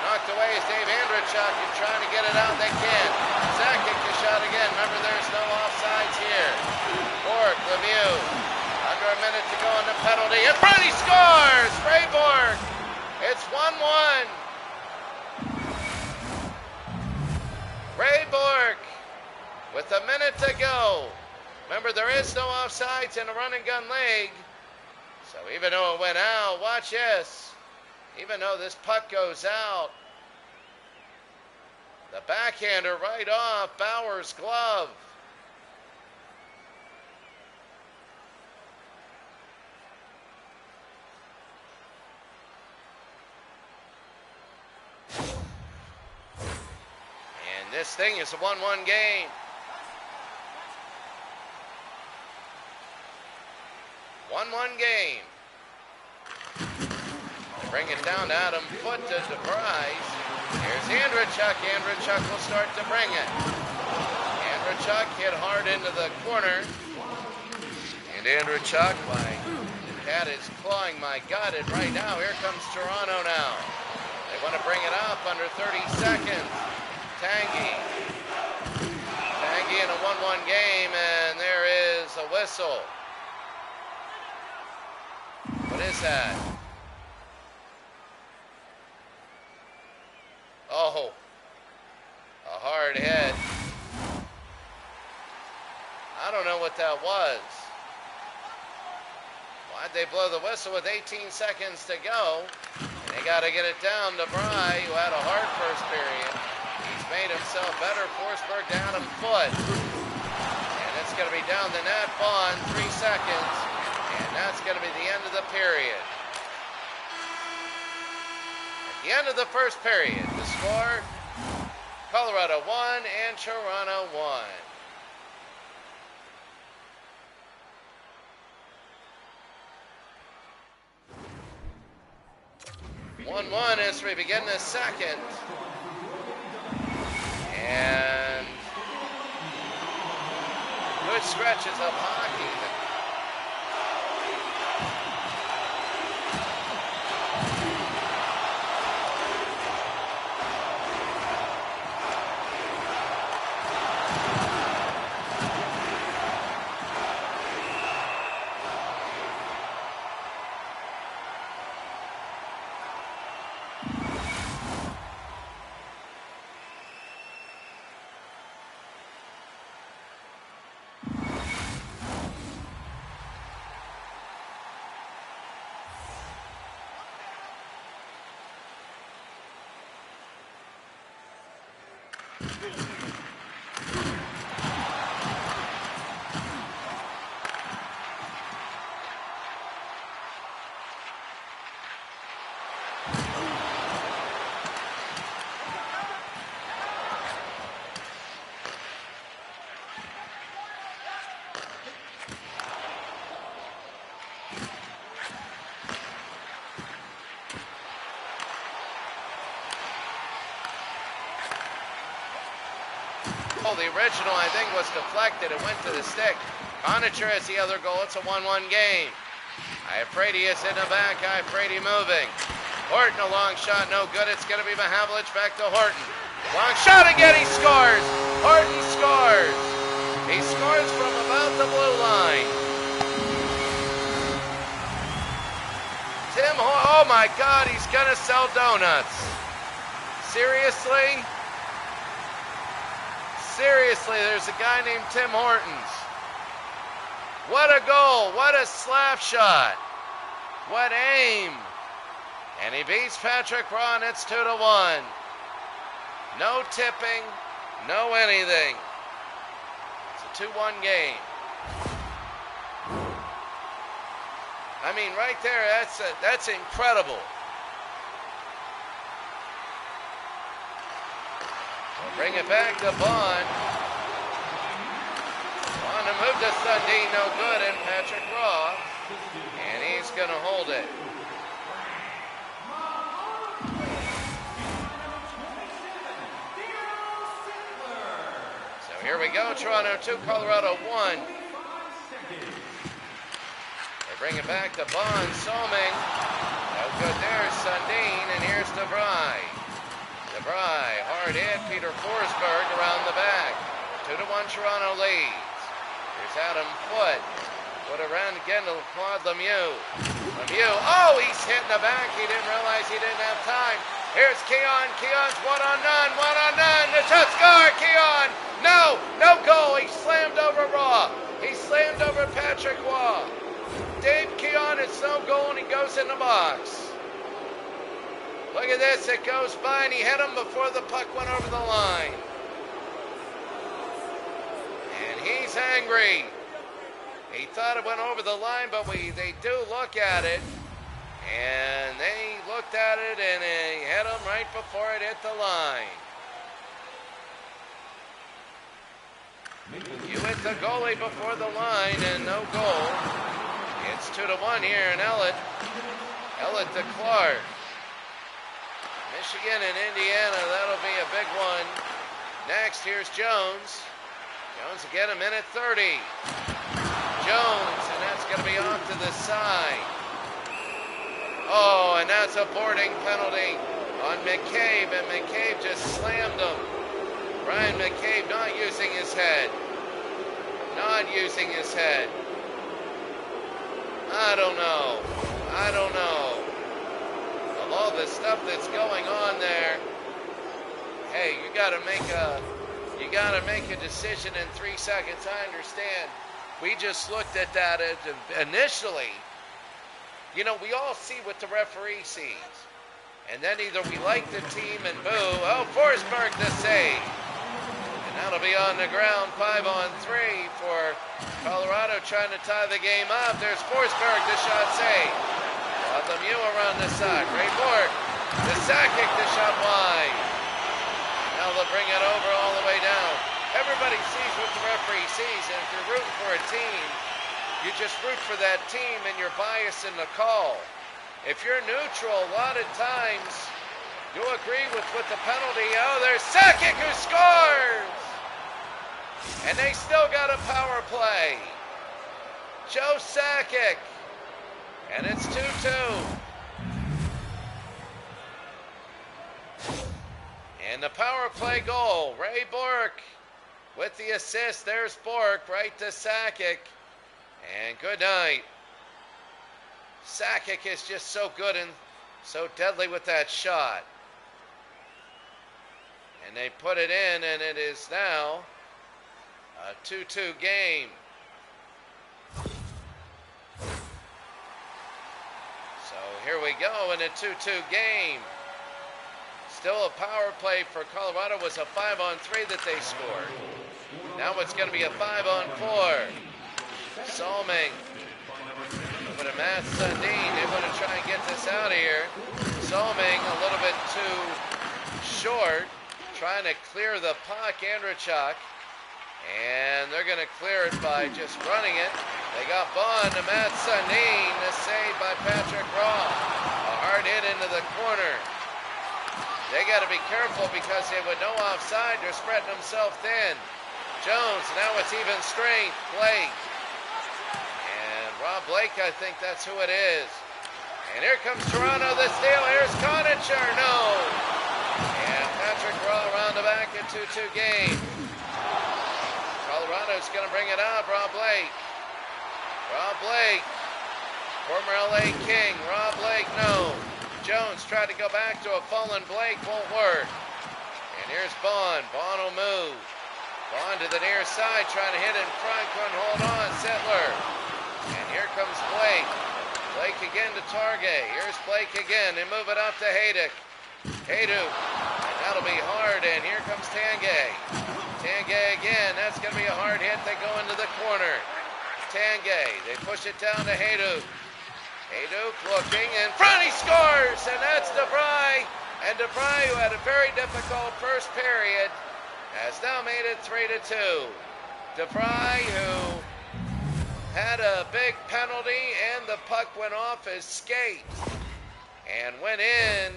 Knocked away is Dave Andrechuk. And trying to get it out. They can't. Sakic the shot again. Remember, there's no offsides here. Bork, Lemieux. Under a minute to go on the penalty. And Brady scores! Ray Bork. It's 1-1. Ray Bork with a minute to go. Remember, there is no offsides in a run and gun league. So even though it went out, watch this. Even though this puck goes out, the backhander right off Bauer's glove. And this thing is a 1-1 game. Bring it down to Adam Foote to DeVries. Here's Andrechuk. Andrechuk will start to bring it. Andrechuk hit hard into the corner. And Andrechuk, my cat is clawing my gut. And right now, here comes Toronto now. They want to bring it up under 30 seconds. Tanguy. Tanguy in a 1-1 game, and there is a whistle. What is that? Oh, a hard hit. I don't know what that was. Why'd they blow the whistle with 18 seconds to go? And they got to get it down to Bry, who had a hard first period. He's made himself better. Forsberg down him Foote. And it's going to be down the net. Vaughn, 3 seconds. And that's going to be the end of the period. The end of the first period. The score, Colorado 1 and Toronto 1. 1-1 as we begin the second. And good stretches of hockey. Oh, the original, I think, was deflected. It went to the stick. Conacher has the other goal. It's a 1-1 game. Iafrate is in the back. Iafrate moving. Horton, a long shot. No good. It's going to be Mahavlich back to Horton. Long shot again. He scores. Horton scores. He scores from about the blue line. Tim Horton. Oh, my God. He's going to sell donuts. Seriously? Seriously, there's a guy named Tim Hortons. What a goal. What a slap shot. What aim. And he beats Patrick Raw, and it's 2-1. No tipping, no anything. It's a 2-1 game. I mean, right there, that's incredible. Bring it back to Bond. On the move to Sundin, no good, and Patrick Raw. And he's going to hold it. So here we go, Toronto 2, Colorado 1. They bring it back to Bond, Solming. No good there, Sundin, and here's DeVry. DeVry, hard hit, Peter Forsberg around the back. 2-1 Toronto leads. Here's Adam Foote. Put around again to Claude Lemieux. Lemieux, oh, he's hit in the back. He didn't realize he didn't have time. Here's Keon. Keon's 1-on-none, 1-on-none. The shot score, Keon. No goal. He slammed over Raw. He slammed over Patrick Raw. Dave Keon, it's no goal, and he goes in the box. Look at this, it goes by, and he hit him before the puck went over the line. And he's angry. He thought it went over the line, but they do look at it. And they looked at it, and they hit him right before it hit the line. You hit the goalie before the line, and no goal. It's 2-1 here, and Elliott to Clark. Michigan and Indiana, that'll be a big one. Next, here's Jones. Jones again, a minute 30. Jones, and that's going to be off to the side. Oh, and that's a boarding penalty on McCabe, and McCabe just slammed him. Ryan McCabe not using his head. Not using his head. I don't know. All the stuff that's going on there. Hey, you got to make a decision in 3 seconds. I understand. We just looked at that initially. You know, we all see what the referee sees, and then either we like the team and boo. Oh, Forsberg the save, and that'll be on the ground. 5-on-3 for Colorado trying to tie the game up. There's Forsberg, the shot save. Lemieux around the side. Ray Bork, the Sakic, the shot wide. Now they'll bring it over all the way down. Everybody sees what the referee sees, and if you're rooting for a team, you just root for that team and you're biased in the call. If you're neutral, a lot of times you agree with what the penalty. Oh, there's Sakic who scores! And they still got a power play. Joe Sakic. And it's 2-2. And the power play goal, Ray Bork with the assist. There's Bork right to Sakic. And good night. Sakic is just so good and so deadly with that shot. And they put it in, and it is now a 2-2 game. So here we go in a 2-2 game. Still a power play for Colorado. Was a 5-on-3 that they scored. Now it's going to be a 5-on-4. Salming over to Matt Sundin. They want to try and get this out of here. Salming a little bit too short. Trying to clear the puck, Andrechuk. And they're going to clear it by just running it. They got Bond to Matt Sundin. The save by Patrick Raw. A hard hit into the corner. They got to be careful because they with no offside, they're spreading themselves thin. Jones, now it's even strength. Blake. And Rob Blake, I think that's who it is. And here comes Toronto, the steal. Here's Conacher. No. And Patrick Raw around the back in 2-2 game. Colorado's going to bring it up. Rob Blake. Rob Blake. Former LA King. Rob Blake, no. Jones tried to go back to a fallen Blake, won't work. And here's Bond. Bond will move. Bond to the near side, trying to hit in front, couldn't hold on. Settler. And here comes Blake. Blake again to Targay. Here's Blake again. They move it up to Hayduk. Hayduk. And that'll be hard. And here comes Tanguay. Tanguay again. That's going to be a hard hit. They go into the corner. Tanguay. They push it down to Hayduk. Hayduk looking in front, he scores, and that's DeVry. And DeVry, who had a very difficult first period, has now made it 3-2. DeVry, who had a big penalty, and the puck went off his skate and went in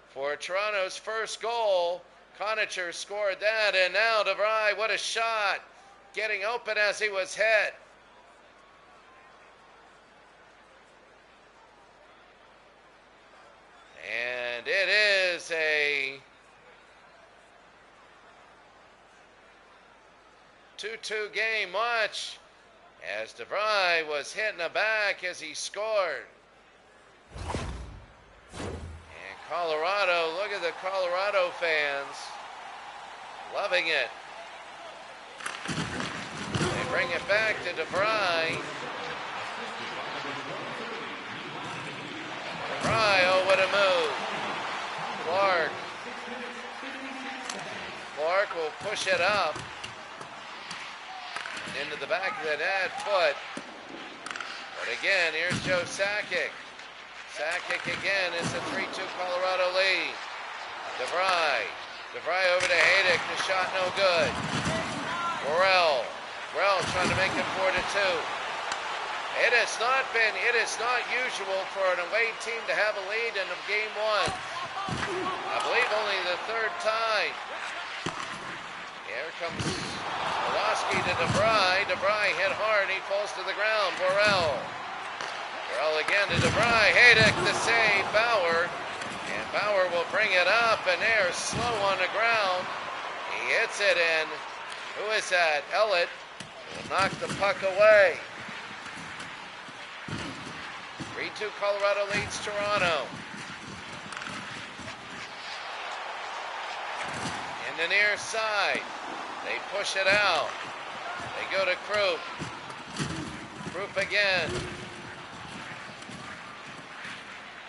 for Toronto's first goal. Conacher scored that, and now DeVry, what a shot, getting open as he was hit. And it is a 2-2 game. Watch as DeVry was hit in the back as he scored. And Colorado, look at the Colorado fans loving it. They bring it back to DeVry. Oh, what a move. Clark will push it up into the back of the net foot. But again, here's Joe Sakic. Sakic again. It's a 3-2 Colorado lead. DeVry. DeVry over to Hayduk. The shot no good. Worrell trying to make it 4-2. It is not usual for an away team to have a lead in game one. I believe only the third time. Here comes Wolowski to DeVry. DeVry hit hard. He falls to the ground. Worrell again to DeVry. Hayduk the save. Bauer. And Bauer will bring it up. And they're slow on the ground. He hits it in. Who is that? Ellett will knock the puck away. 3-2 Colorado leads Toronto. In the near side. They push it out. They go to Krupp. Krupp again.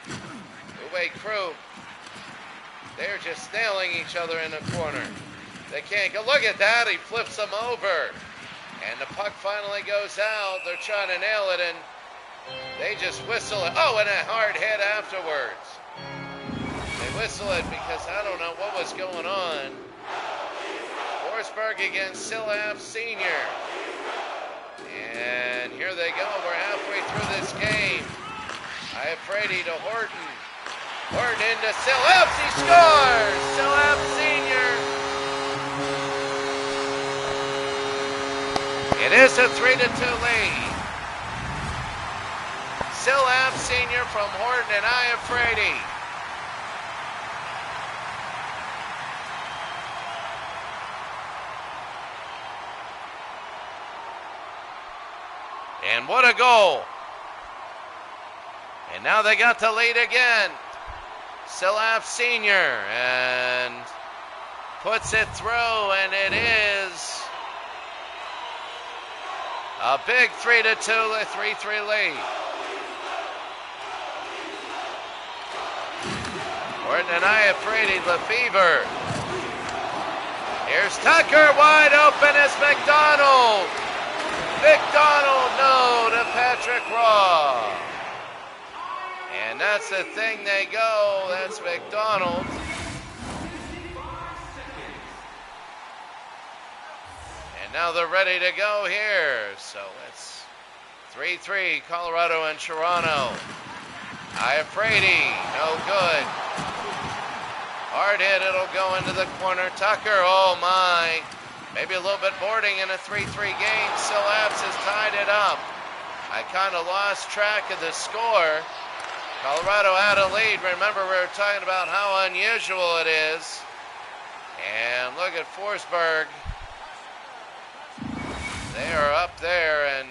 Uwe Krupp. They're just nailing each other in the corner. They can't go. Look at that. He flips them over. And the puck finally goes out. They're trying to nail it, and they just whistle it. Oh, and a hard hit afterwards. They whistle it because I don't know what was going on. Forsberg against Silaf Sr. And here they go. We're halfway through this game. Iafrate to Horton. Horton into Silaf. He scores! Silaf Sr. It is a 3-2 lead. Silaf Sr. from Horton and Iafrate. And what a goal. And now they got the lead again. Silaf Sr. and puts it through, and it is a big 3-2, 3-3 lead. Horton and Iafrate, Lefevre. Here's Tucker, wide open as McDonald. McDonald, no, to Patrick Raw. And that's the thing they go, that's McDonald. And now they're ready to go here. So it's 3-3, Colorado and Toronto. Iafrate, no good. Hard hit, it'll go into the corner. Tucker, oh my. Maybe a little bit boarding in a 3-3 game. Silafs has tied it up. I kind of lost track of the score. Colorado had a lead. Remember, we were talking about how unusual it is. And look at Forsberg. They are up there, and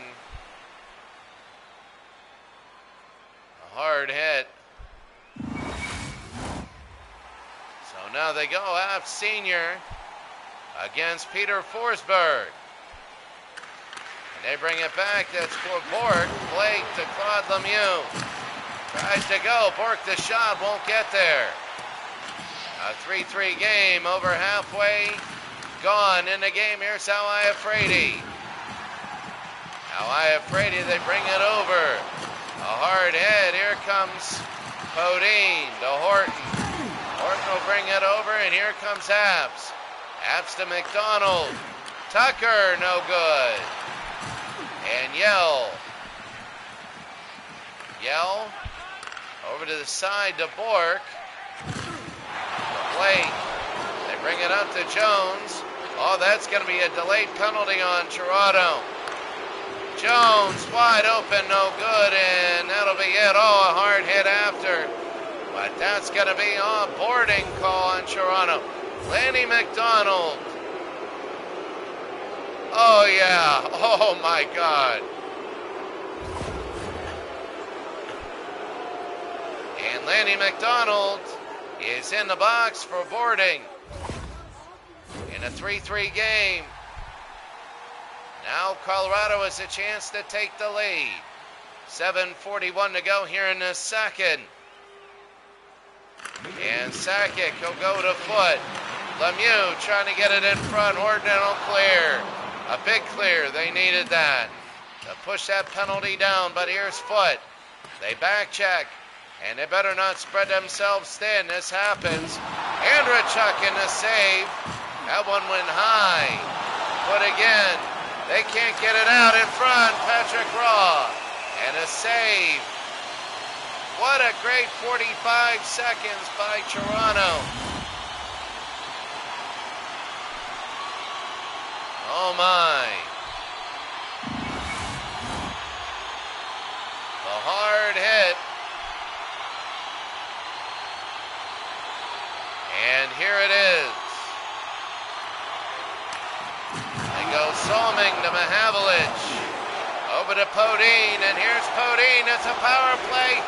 a hard hit. So now they go Af Sr. against Peter Forsberg. And they bring it back. That's for Bork. Blake to Claude Lemieux. Tries to go. Bork the shot. Won't get there. A 3-3 game. Over halfway gone in the game. Here's how Iafrate. Now Iafrate, they bring it over. A hard hit. Here comes Podine to Horton. Horton will bring it over, and here comes Abs. Abs to McDonald. Tucker, no good. And Yell over to the side to Bork. Blake. They bring it up to Jones. Oh, that's going to be a delayed penalty on Toronto. Jones wide open, no good, and that'll be it. Oh, a hard hit after. But that's going to be a boarding call on Toronto. Lanny McDonald. Oh, yeah. Oh, my God. And Lanny McDonald is in the box for boarding in a 3-3 game. Now Colorado has a chance to take the lead. 7:41 to go here in the second. And Sakic will go to foot. Lemieux trying to get it in front. Horton will clear. A big clear. They needed that to push that penalty down. But here's Foot. They back check. And they better not spread themselves thin. This happens. Andrechuk in the save. That one went high. Foot again. They can't get it out in front. Patrick Raw. And a save. What a great 45 seconds by Toronto. Oh my. The hard hit. And here it is. They go Solming to Mahavlich. Over to Podine, and here's Podine. It's a power play.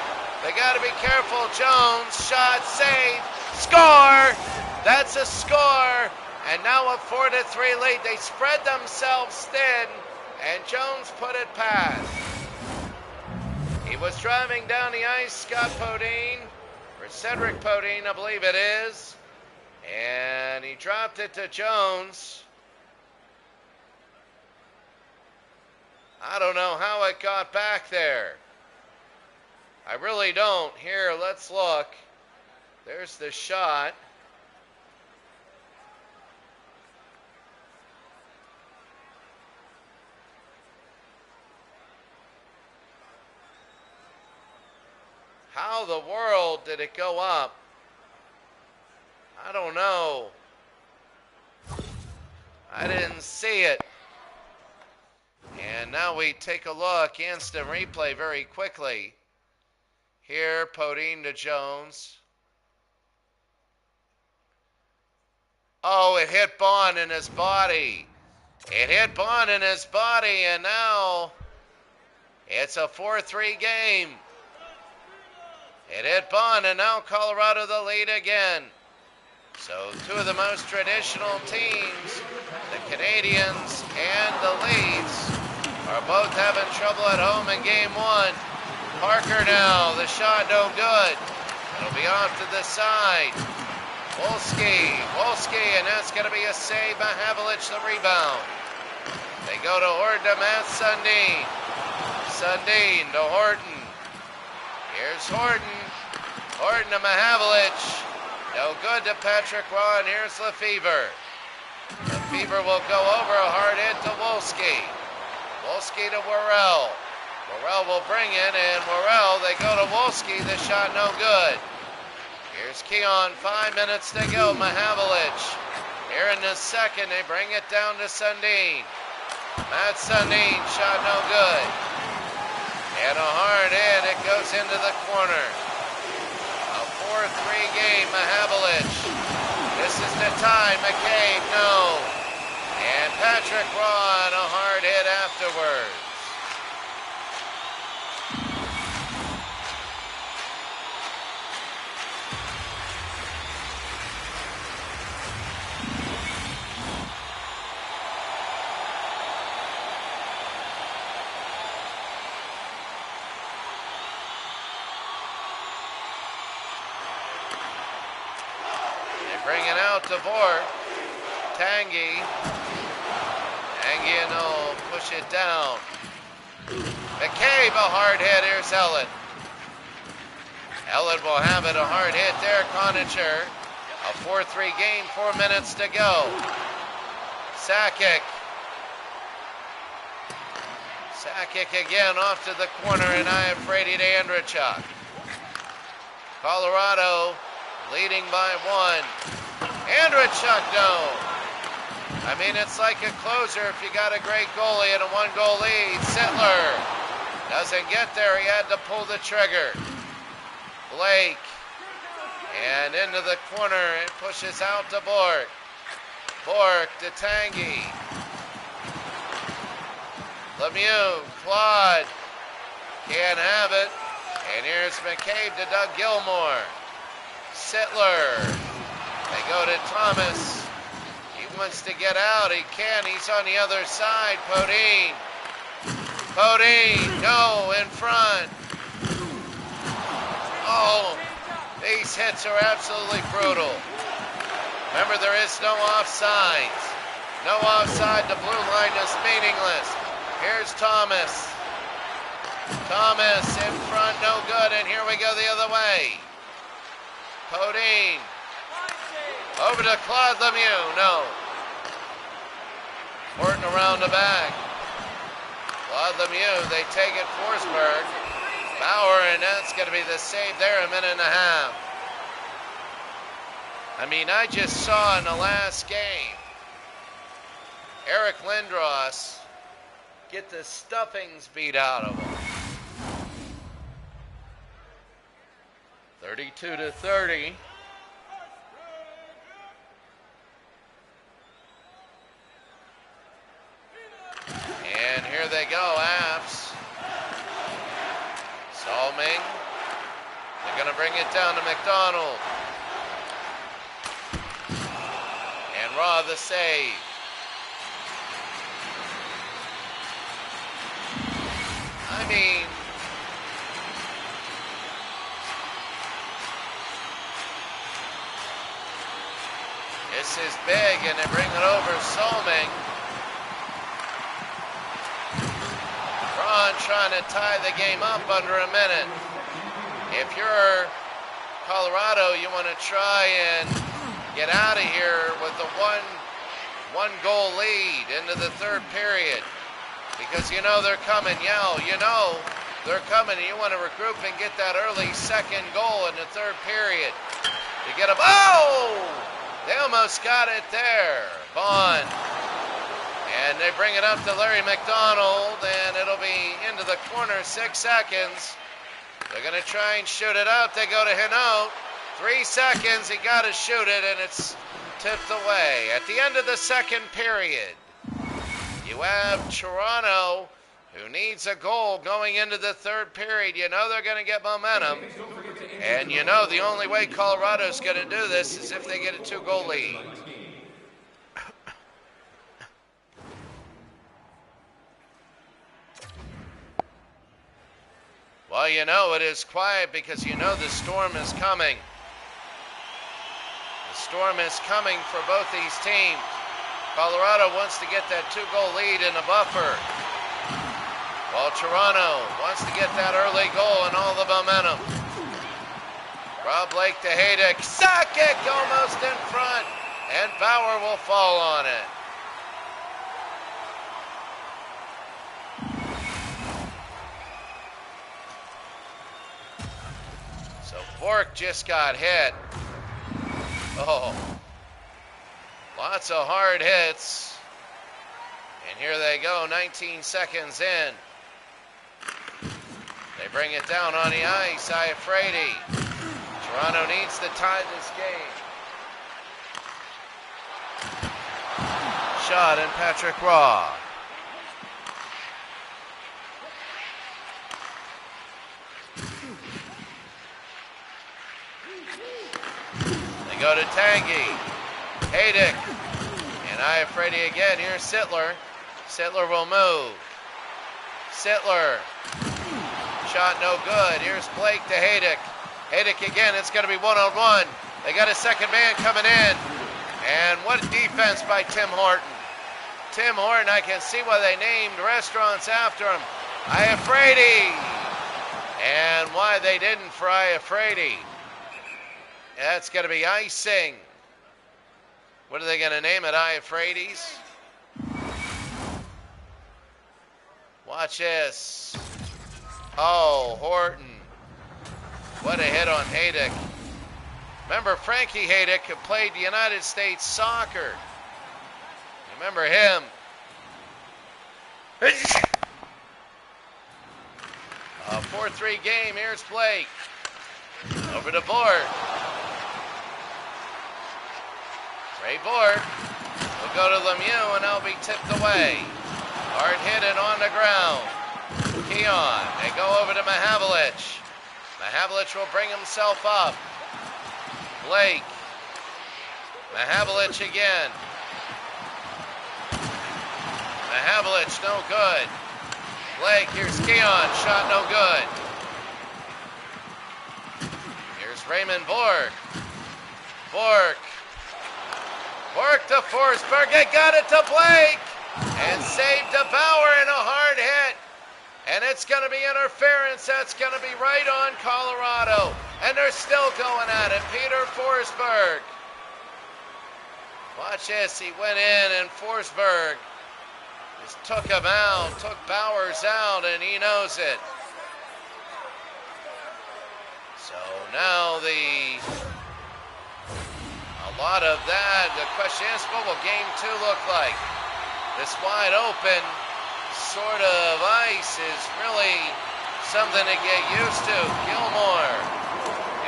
They got to be careful. Jones, shot, save, score. That's a score. And now a 4-3 lead. They spread themselves thin, and Jones put it past. He was driving down the ice, Scott Podine, or Cedric Podine, I believe it is. And he dropped it to Jones. I don't know how it got back there. I really don't. Here, let's look. There's the shot. How the world did it go up? I don't know. I didn't see it. And now we take a look, instant replay very quickly. Here, Podine to Jones. Oh, it hit Bond in his body. It hit Bond in his body, and now it's a 4-3 game. It hit Bond, and now Colorado the lead again. So two of the most traditional teams, the Canadians and the Leafs, are both having trouble at home in game one. Parker now, the shot no good. It'll be off to the side. Wolski, and that's going to be a save by Havlich, the rebound. They go to Horton to Matt Sundin. Sundin to Horton. Here's Horton. Horton to Mahavlich. No good to Patrick Roy, and here's Lefevre. Lefevre will go over, a hard hit to Wolski. Wolski to Worrell. Worrell will bring it, and Worrell, they go to Wolski. The shot no good. Here's Keon, 5 minutes to go. Mahavlich. Here in the second, they bring it down to Sundin. Matt Sundin, shot no good. And a hard hit, it goes into the corner. A 4-3 game, Mahavlich. This is the tie, McCabe, no. And Patrick Roy, a hard hit afterwards. Bring it out to Bork. Tanguy. Tanguy and will push it down. McCabe, a hard hit. Here's Ellett. Ellett will have it, a hard hit there. Conacher. A 4-3 game, 4 minutes to go. Sakic. Sakic again off to the corner, and I am Frady to Andrechuk. Colorado leading by 1. Andrechuk, no. I mean, it's like a closer if you got a great goalie and a 1-goal lead. Sittler doesn't get there. He had to pull the trigger. Blake. And into the corner. It pushes out to Bork. Bork to Tanguy. Lemieux. Claude. Can't have it. And here's McCabe to Doug Gilmore. Sittler. They go to Thomas. He wants to get out. He can. He's on the other side. Podine. Podine. No, in front. Oh, these hits are absolutely brutal. Remember, there is no offsides. No offside. The blue line is meaningless. Here's Thomas. Thomas in front. No good. And here we go the other way. Podine. Over to Claude Lemieux. No. Horton around the back. Claude Lemieux. They take it. Forsberg. Bauer, and that's going to be the save there. A minute and a half. I mean, I just saw in the last game Eric Lindros get the stuffings beat out of him. 32-30. And here they go, Avs. Salming. They're going to bring it down to McDonald. And Raw the save. I mean, this is big, and they bring it over. Salming. Ron trying to tie the game up under a minute. If you're Colorado, you want to try and get out of here with the one goal lead into the third period, because you know they're coming. You know they're coming, and you want to regroup and get that early second goal in the third period to get them. Oh, they almost got it there. Vaughn, and they bring it up to Larry McDonald, and it'll be into the corner. 6 seconds. They're going to try and shoot it up. They go to Hinault. 3 seconds. He got to shoot it, and it's tipped away. At the end of the second period, you have Toronto, who needs a goal going into the third period. You know they're going to get momentum. And you know the only way Colorado's going to do this is if they get a 2-goal lead. Well, you know it is quiet because you know the storm is coming. The storm is coming for both these teams. Colorado wants to get that 2-goal lead in a buffer, while Toronto wants to get that early goal and all the momentum. Rob Blake to Haydick. Sakic almost in front, and Bauer will fall on it. So Bork just got hit. Oh, lots of hard hits. And here they go, 19 seconds in. They bring it down on the ice. Iafrate. Toronto needs to tie this game. Shot and Patrick Raw. They go to Tanguy. Haydick. And Iafrate again. Here's Sittler. Sittler will move. Sittler. Shot no good. Here's Blake to Haydick. Haydick again. It's going to be one-on-one. They got a second man coming in. And what defense by Tim Horton. Tim Horton, I can see why they named restaurants after him. Iafrate. And why they didn't for Iafrate. That's going to be icing. What are they going to name it? Iafrate's? Watch this. Oh, Horton. What a hit on Haydick. Remember Frankie Haydick, who played United States soccer. Remember him. A 4-3 game. Here's Blake. Over to Bork. Ray Bork will go to Lemieux, and that'll be tipped away. Hard hit and on the ground. Keon. They go over to Mahavlich. Mahavlich will bring himself up. Blake. Mahavlich again. Mahavlich, no good. Blake, here's Keon. Shot no good. Here's Raymond Bork. Bork. Bork to Forsberg. They got it to Blake. And saved to Bauer in a hard hit. And it's going to be interference. That's going to be right on Colorado. And they're still going at it. Peter Forsberg. Watch this. He went in, and Forsberg just took him out, took Bowers out, and he knows it. So now a lot of that. The question is, what will game 2 look like? This wide open sort of ice is really something to get used to. Gilmore.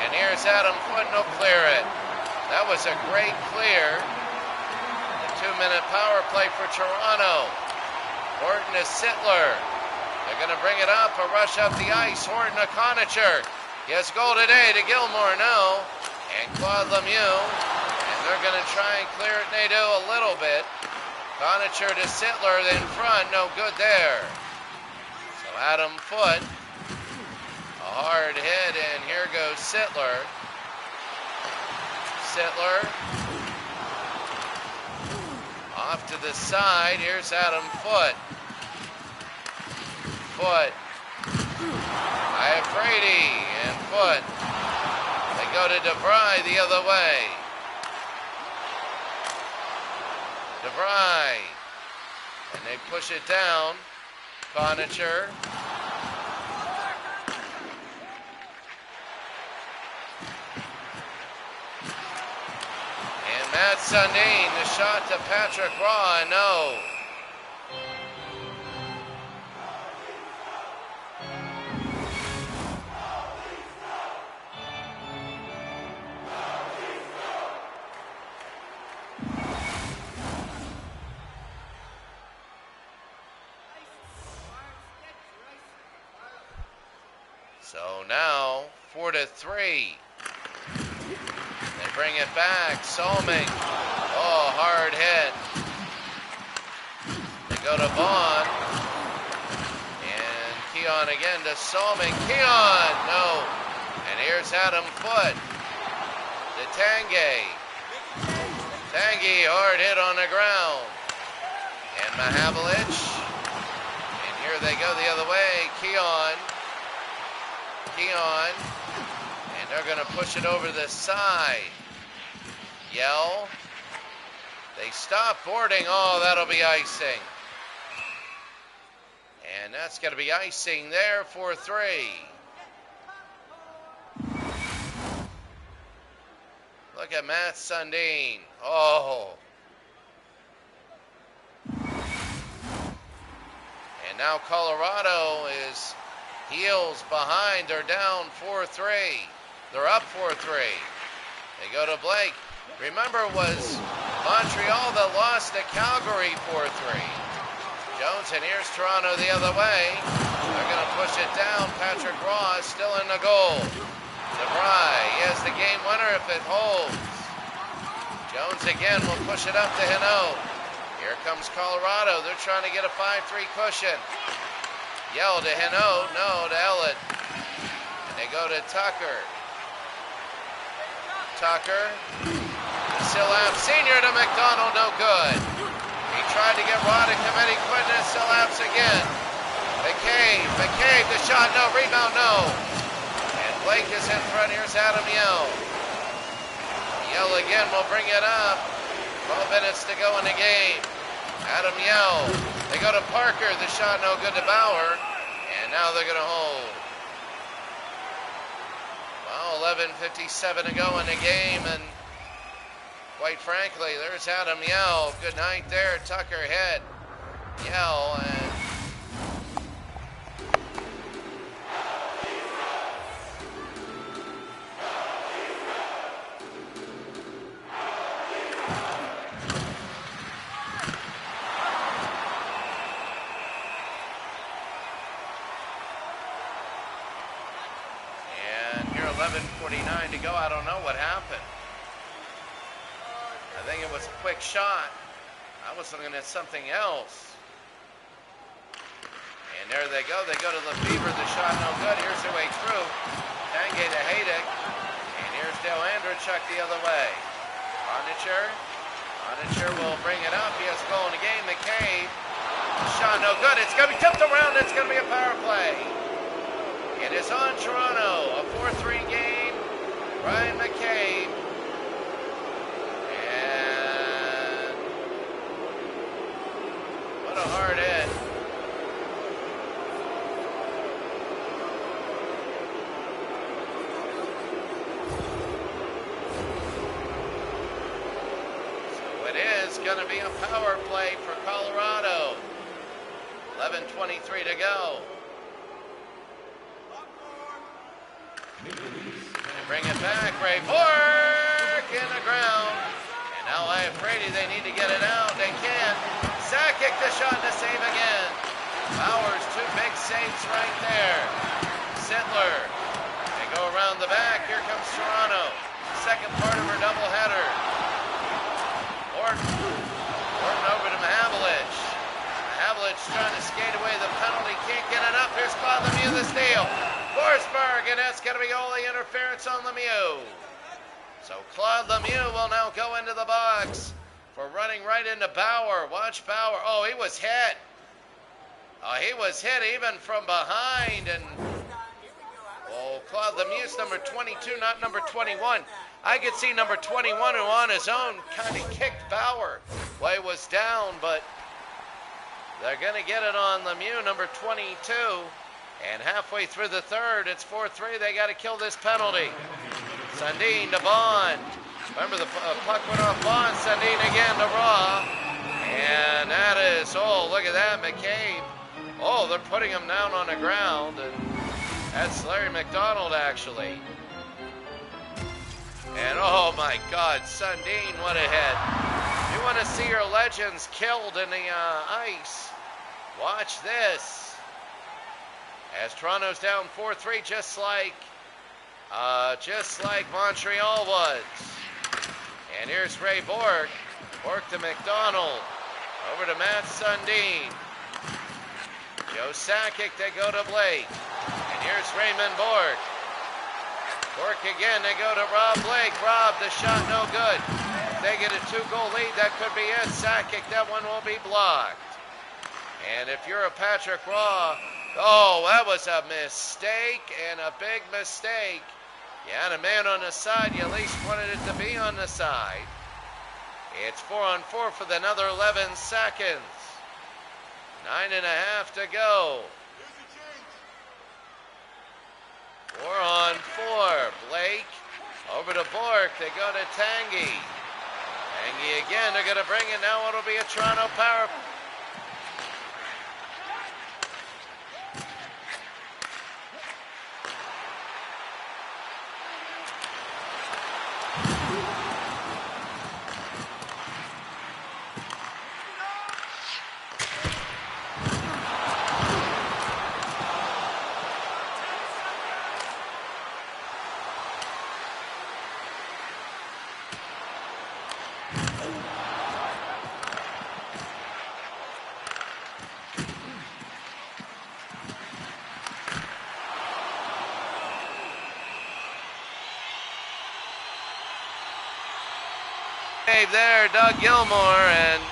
And here's Adam Foote, no clear it. That was a great clear. The 2-minute power play for Toronto. Horton to Sittler. They're going to bring it up, a rush up the ice. Horton to Conacher. He has goal today to Gilmore, no. And Claude Lemieux. And they're going to try and clear it, and they do a little bit. Conacher to Sittler in front, no good there. So Adam Foote, a hard hit, and here goes Sittler. Sittler off to the side. Here's Adam Foote. Foote. Iafrate and Foote. They go to DeVry the other way. DeVry. And they push it down. Conacher. And Matt Sundin, the shot to Patrick Raw, no. So now 4-3. They bring it back. Solming. Oh, hard hit. They go to Vaughn. And Keon again to Solming. Keon, no. And here's Adam Foote. To Tanguay. Tanguay, hard hit on the ground. And Mahavlich. And here they go the other way. Keon. And they're going to push it over the side. Yell. They stop boarding. Oh, that'll be icing. And that's going to be icing there for 3. Look at Matt Sundin. Oh. And now Colorado is heels behind. They're down 4-3. They're up 4-3. They go to Blake. Remember, it was Montreal that lost to Calgary 4-3. Jones, and here's Toronto the other way. They're going to push it down. Patrick Ross still in the goal. DeVry, he has the game winner if it holds. Jones again will push it up to Hinault. Here comes Colorado. They're trying to get a 5-3 cushion. Yell to Hinault, no, to Ellett. And they go to Tucker. Tucker. Silap Sr. to McDonald, no good. He tried to get Rod to commit, he couldn't, and Silap's again. McCabe, the shot, no, rebound, no. And Blake is in front, here's Adam Yell. Yell again will bring it up. 12 minutes to go in the game. Adam Yell. They go to Parker. The shot no good to Bauer. And now they're going to hold. Well, 11:57 to go in the game. And quite frankly, there's Adam Yell. Good night there. Tucker hit. Yell. And here 11:49 to go. I don't know what happened. I think it was a quick shot. I was looking at something else. And there they go. They go to Lefebvre. The shot no good. Here's their way through. Tanguay to Haydick. And here's Dale Andrechuk the other way. Conacher will bring it up. He has a goal in the game. McCabe. Shot no good. It's going to be tipped around. It's going to be a power play. It is on Toronto. A 4-3 game. Ryan McCabe. And what a hard hit. So it is going to be a power play for Colorado. 11:23 to go. They bring it back. Ray Bork in the ground. And now I am afraid they need to get it out. They can. Sakic the shot to save again. Bowers, 2 big saves right there. Sittler. They go around the back. Here comes Toronto. Second part of her doubleheader. Orton over to Mahavlich. Mahavlich trying to skate away the penalty. Can't get it up. Here's Claude Lemieux the steal. Forsberg, and that's going to be all the interference on Lemieux. So Claude Lemieux will now go into the box for running right into Bauer. Watch Bauer. Oh, he was hit. Oh, he was hit even from behind. And oh, Oh, Claude Lemieux's number 22, not number 21. I could see number 21 who on his own kind of kicked Bauer. Play was down, but they're going to get it on Lemieux, number 22. And halfway through the third, it's 4-3. They got to kill this penalty. Sundin to Bond. Remember, the puck went off Bond. Sundin again to Raw. And that is, oh, look at that, McCabe. Oh, they're putting him down on the ground. And that's Larry McDonald, actually. And, oh, my God, Sundin, what a hit. You want to see your legends killed in the ice, watch this. As Toronto's down 4-3, just like Montreal was. And here's Ray Bourque. Bourque to McDonald. Over to Matt Sundin. Joe Sakic, they go to Blake. And here's Raymond Bourque. Bourque again, they go to Rob Blake. Rob, the shot no good. If they get a 2-goal lead, that could be it. Sakic, that one will be blocked. And if you're a Patrick Raw, oh, that was a mistake and a big mistake. You had a man on the side, you at least wanted it to be on the side. It's 4-on-4 for another 11 seconds. 9.5 to go. 4-on-4. Blake over to Bourque. They go to Tanguy. Tanguy again. They're going to bring it. Now it'll be a Toronto power. There, Doug Gilmour, and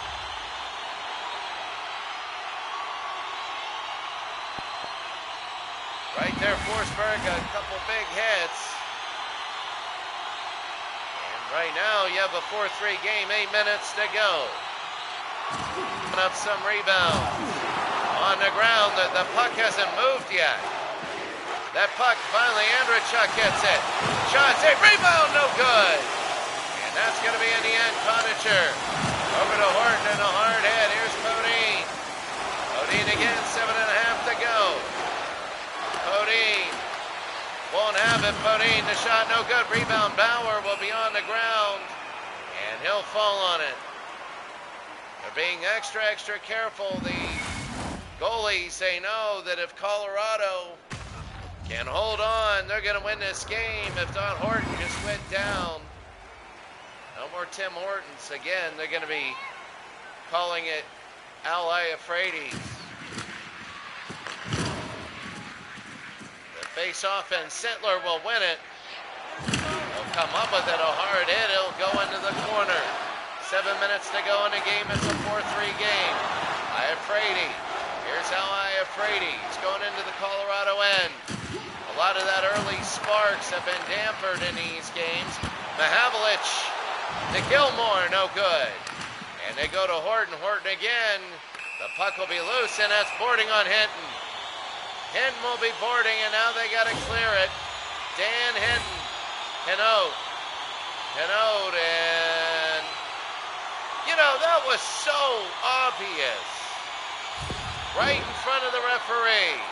right there, Forsberg, a couple big hits. And right now, you have a 4-3 game, 8 minutes to go. Put up some rebounds. On the ground, the puck hasn't moved yet. That puck, finally, Andrechuk gets it. Shot, save, rebound, no good. That's going to be in the end, Conacher. Over to Horton and a hard hit. Here's Podine. Podine again, 7.5 to go. Podine won't have it. Podine, the shot no good. Rebound, Bauer will be on the ground. And he'll fall on it. They're being extra, extra careful. The goalies, they know that if Colorado can hold on, they're going to win this game. If not, Horton just went down. No more Tim Hortons. Again, they're going to be calling it Al Iafrate. The face-off, and Sittler will win it. He'll come up with it, a hard hit. He'll go into the corner. 7 minutes to go in the game. It's a 4-3 game. Iafrate. Here's Al Iafrate. He's going into the Colorado end. A lot of that early sparks have been dampered in these games. Mahavlich to Gilmour, no good. And they go to Horton. Horton again. The puck will be loose, and that's boarding on Hinton. Hinton will be boarding, and now they got to clear it. Dan Hinton. Hinault, and you know, that was so obvious. Right in front of the referee.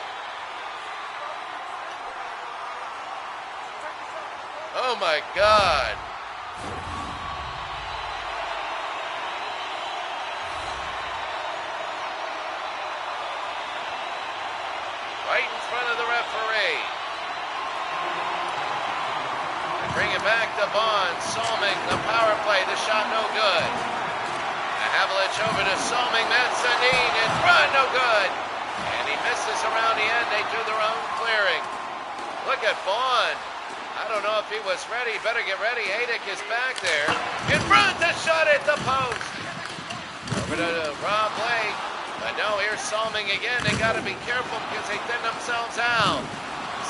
Oh my God. Right in front of the referee. They bring it back to Bond. Salming, the power play. The shot no good. Havlich over to Salming. Matt Sundin in front, no good. And he misses around the end. They do their own clearing. Look at Bond. I don't know if he was ready. Better get ready. Adick is back there. In front, the shot at the post. Over to Rob Blake. But no, here's Salming again. They got to be careful because they thin themselves out.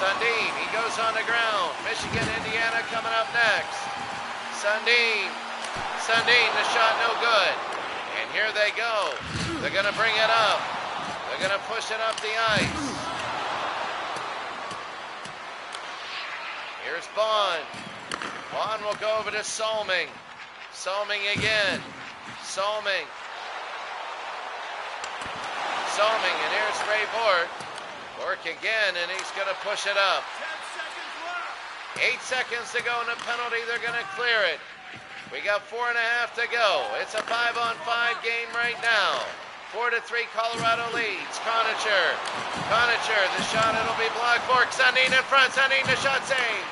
Sundin, he goes on the ground. Michigan, Indiana coming up next. Sundin, the shot no good. And here they go. They're going to bring it up. They're going to push it up the ice. Here's Bond. Bond will go over to Solming. Solming again. Solming, and here's Ray Bork. Bork again, and he's going to push it up. 8 seconds to go in the penalty. They're going to clear it. We got 4.5 to go. It's a 5-on-5 game right now. 4-3 Colorado leads. Conacher, the shot, it'll be blocked. Bork, Sundin in front. Sundin, the shot saved.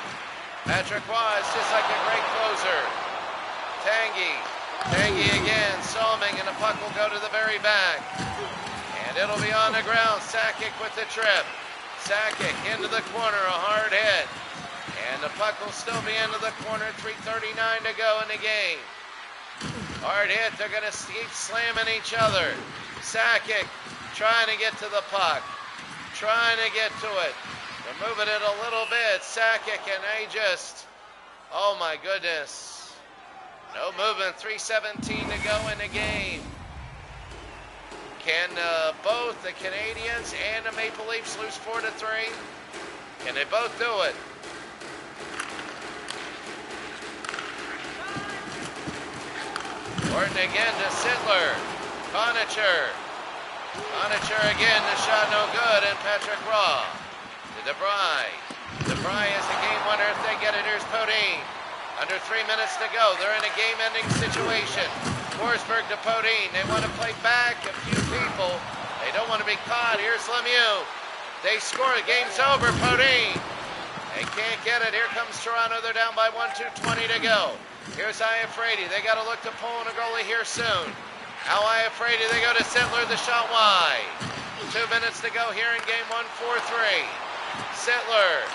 Patrick Roy is just like a great closer. Tangy again, Solming, and the puck will go to the very back. And it'll be on the ground. Sakic with the trip. Sakic into the corner, a hard hit. And the puck will still be into the corner, 3:39 to go in the game. Hard hit, they're going to keep slamming each other. Sakic trying to get to the puck. Trying to get to it. They're moving it a little bit. Sakic, and they just, oh my goodness. No movement, 3:17 to go in the game. Can both the Canadians and the Maple Leafs lose 4-3? Can they both do it? Gordon again to Sittler. Conacher again, the shot no good, and Patrick Roy to DeBry. DeBry is the game winner if they get it. Here's Podine. Under 3 minutes to go. They're in a game-ending situation. Forsberg to Podine. They want to play back a few people. They don't want to be caught. Here's Lemieux. They score. The game's over. Podine. They can't get it. Here comes Toronto. They're down by 1, 2:20 to go. Here's Iafrate. They got to look to pull in a goalie here soon. Now Iafrate. They go to Sittler. The shot wide. 2 minutes to go here in game 1, 4-3. Sittler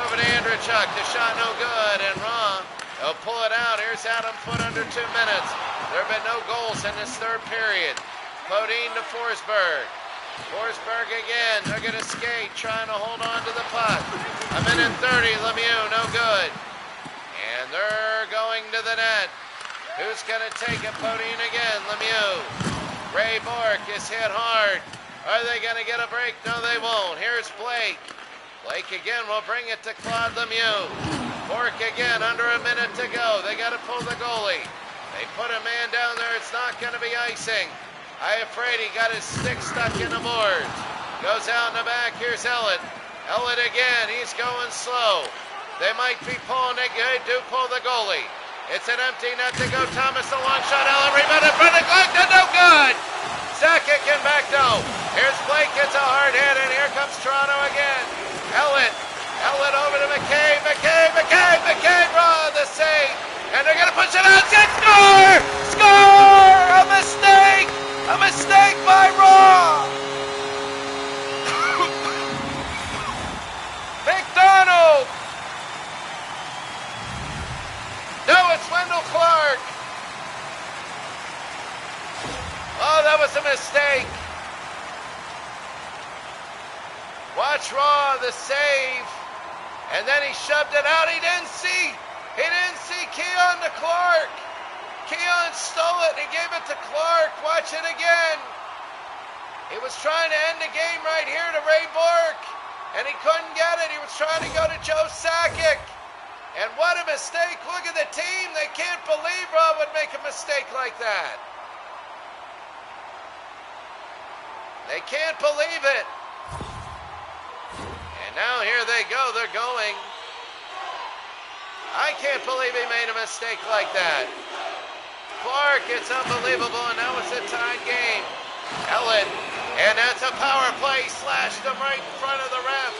over to Andrechuk. The shot no good, and Raw will pull it out. Here's Adam Foote under 2 minutes. There have been no goals in this third period. Podine to Forsberg. Forsberg again. They're going to skate, trying to hold on to the puck. 1:30. Lemieux, no good. And they're going to the net. Who's going to take it? Podine again. Lemieux. Ray Bork is hit hard. Are they going to get a break? No, they won't. Here's Blake. Blake again will bring it to Claude Lemieux. Bork again, under a minute to go. They got to pull the goalie. They put a man down there. It's not going to be icing. Iafrate got his stick stuck in the boards. Goes out in the back. Here's Ellett. Ellett again. He's going slow. They might be pulling. They do pull the goalie. It's an empty net to go. Thomas, a long shot. Ellett rebound in front of the clock. No good. Sakic and back though. Here's Blake. It's a hard hit, and here comes Toronto again. Ellett over to McCabe, Raw, the save, and they're going to push it out, score, a mistake by Raw. McDonald, no, it's Wendell Clark. Oh, that was a mistake. Watch Raw, the save, and then he shoved it out. He didn't see Keon to Clark. Keon stole it. He gave it to Clark. Watch it again. He was trying to end the game right here to Ray Bork, and he couldn't get it. He was trying to go to Joe Sakic, and what a mistake. Look at the team. They can't believe Raw would make a mistake like that. They can't believe it. Now here they go, they're going. I can't believe he made a mistake like that. Clark, it's unbelievable, and now it's a tied game. Ellett, and that's a power play. He slashed him right in front of the ref,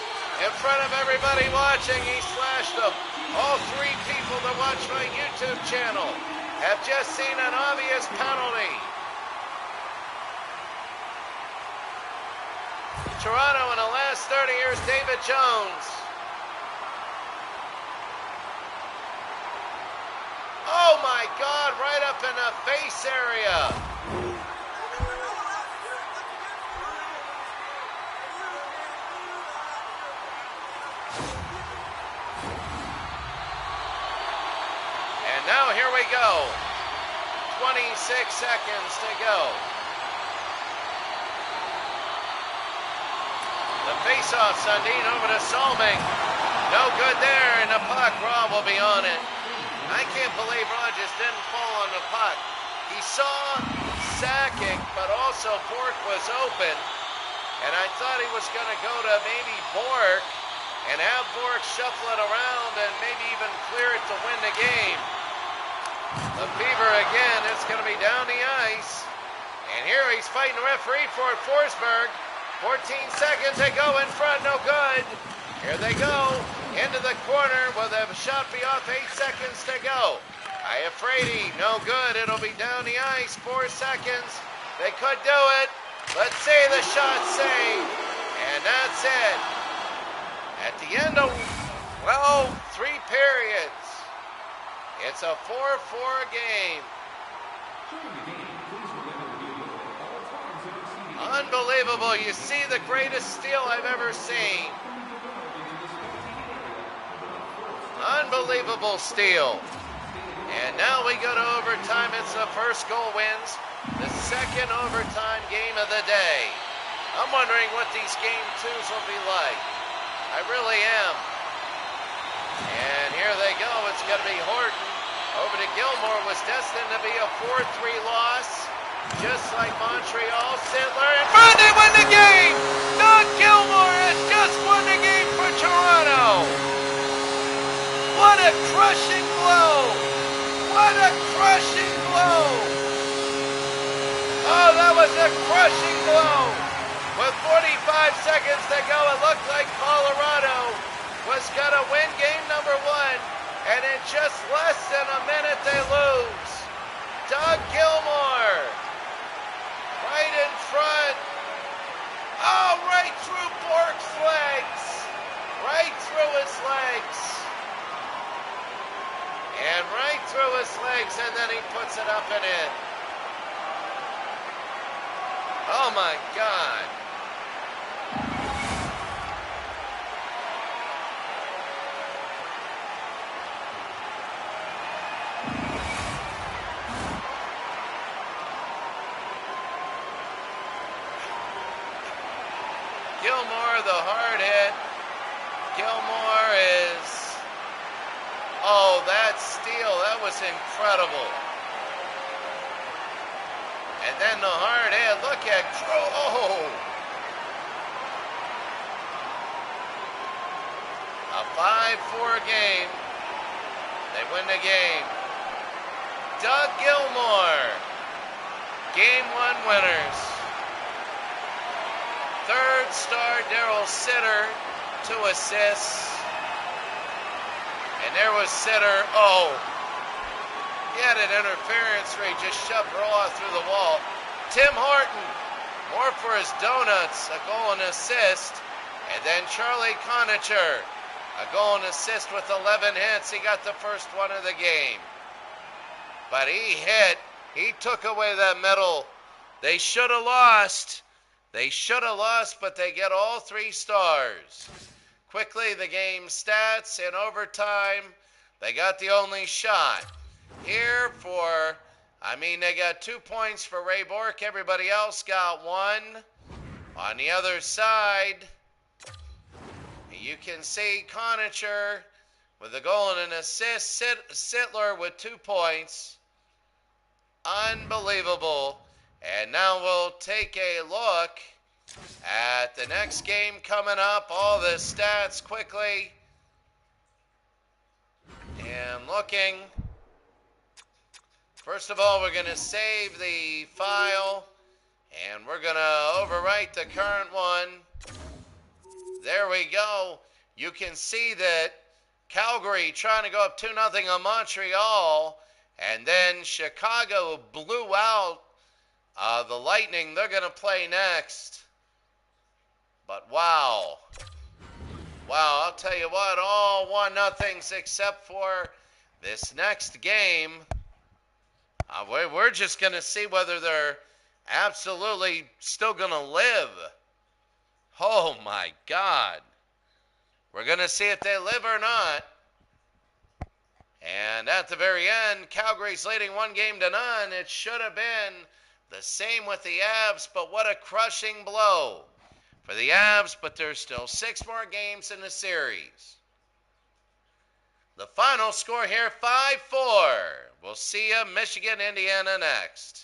in front of everybody watching. He slashed him. All 3 people that watch my YouTube channel have just seen an obvious penalty. Toronto in the last 30 years, David Jones. Oh my God, right up in the face area. we go. 26 seconds to go. The face-off, Sundin over to Solming. No good there, and the puck, Raw will be on it. I can't believe Rogers didn't fall on the puck. He saw Sakic, but also Bork was open. And I thought he was going to go to maybe Bork and have Bork shuffle it around and maybe even clear it to win the game. The Fever again, it's going to be down the ice. And here he's fighting the referee for it, Forsberg. 14 seconds to go in front, no good. Here they go, into the corner. Will the shot be off? 8 seconds to go. Iafrate, no good. It'll be down the ice, 4 seconds. They could do it. Let's see the shot saved. And that's it. At the end of, 3 periods. It's a 4-4 game. Unbelievable. You see the greatest steal I've ever seen. Unbelievable steal. And now we go to overtime. It's the first goal wins the second overtime game of the day. I'm wondering what these game twos will be like. I really am. And here they go. It's going to be Horton over to Gilmore. Was destined to be a 4-3 loss. Just like Montreal, Sittler, in front, they win the game! Doug Gilmore has just won the game for Toronto! What a crushing blow! What a crushing blow! Oh, that was a crushing blow! With 45 seconds to go, it looked like Colorado was going to win game number 1, and in just less than a minute they lose. Doug Gilmore! Right in front. Oh, right through Bork's legs. Right through his legs. And right through his legs, and then he puts it up and in. Oh, my God. Gilmore, the hard hit. Gilmore is, that steal, that was incredible. And then the hard hit, look at Crow. A 5-4 game. They win the game. Doug Gilmore, Game 1 winners. Third star, Daryl Sitter, 2 assists. And there was Sitter. He had an interference where he just shoved Roa through the wall. Tim Horton, more for his donuts, a goal and assist. And then Charlie Conacher, a goal and assist with 11 hits. He got the first one of the game. But he took away that medal. They should have lost. They should have lost, but they get all 3 stars. Quickly, the game stats in overtime. They got the only shot. Here they got 2 points for Ray Bork. Everybody else got 1. On the other side, you can see Conacher with a goal and an assist. Sittler with 2 points. Unbelievable. And now we'll take a look at the next game coming up. All the stats quickly. And looking. First of all, we're going to save the file. And we're going to overwrite the current one. There we go. You can see that Calgary trying to go up 2-0 on Montreal. And then Chicago blew out the Lightning. They're going to play next. But wow, I'll tell you what, all 1-0s except for this next game. We're just going to see whether they're absolutely still going to live. Oh, my God. We're going to see if they live or not. And at the very end, Calgary's leading 1-0. It should have been the same with the Avs, but what a crushing blow for the Avs, but there's still 6 more games in the series. The final score here, 5-4. We'll see you, Michigan, Indiana next.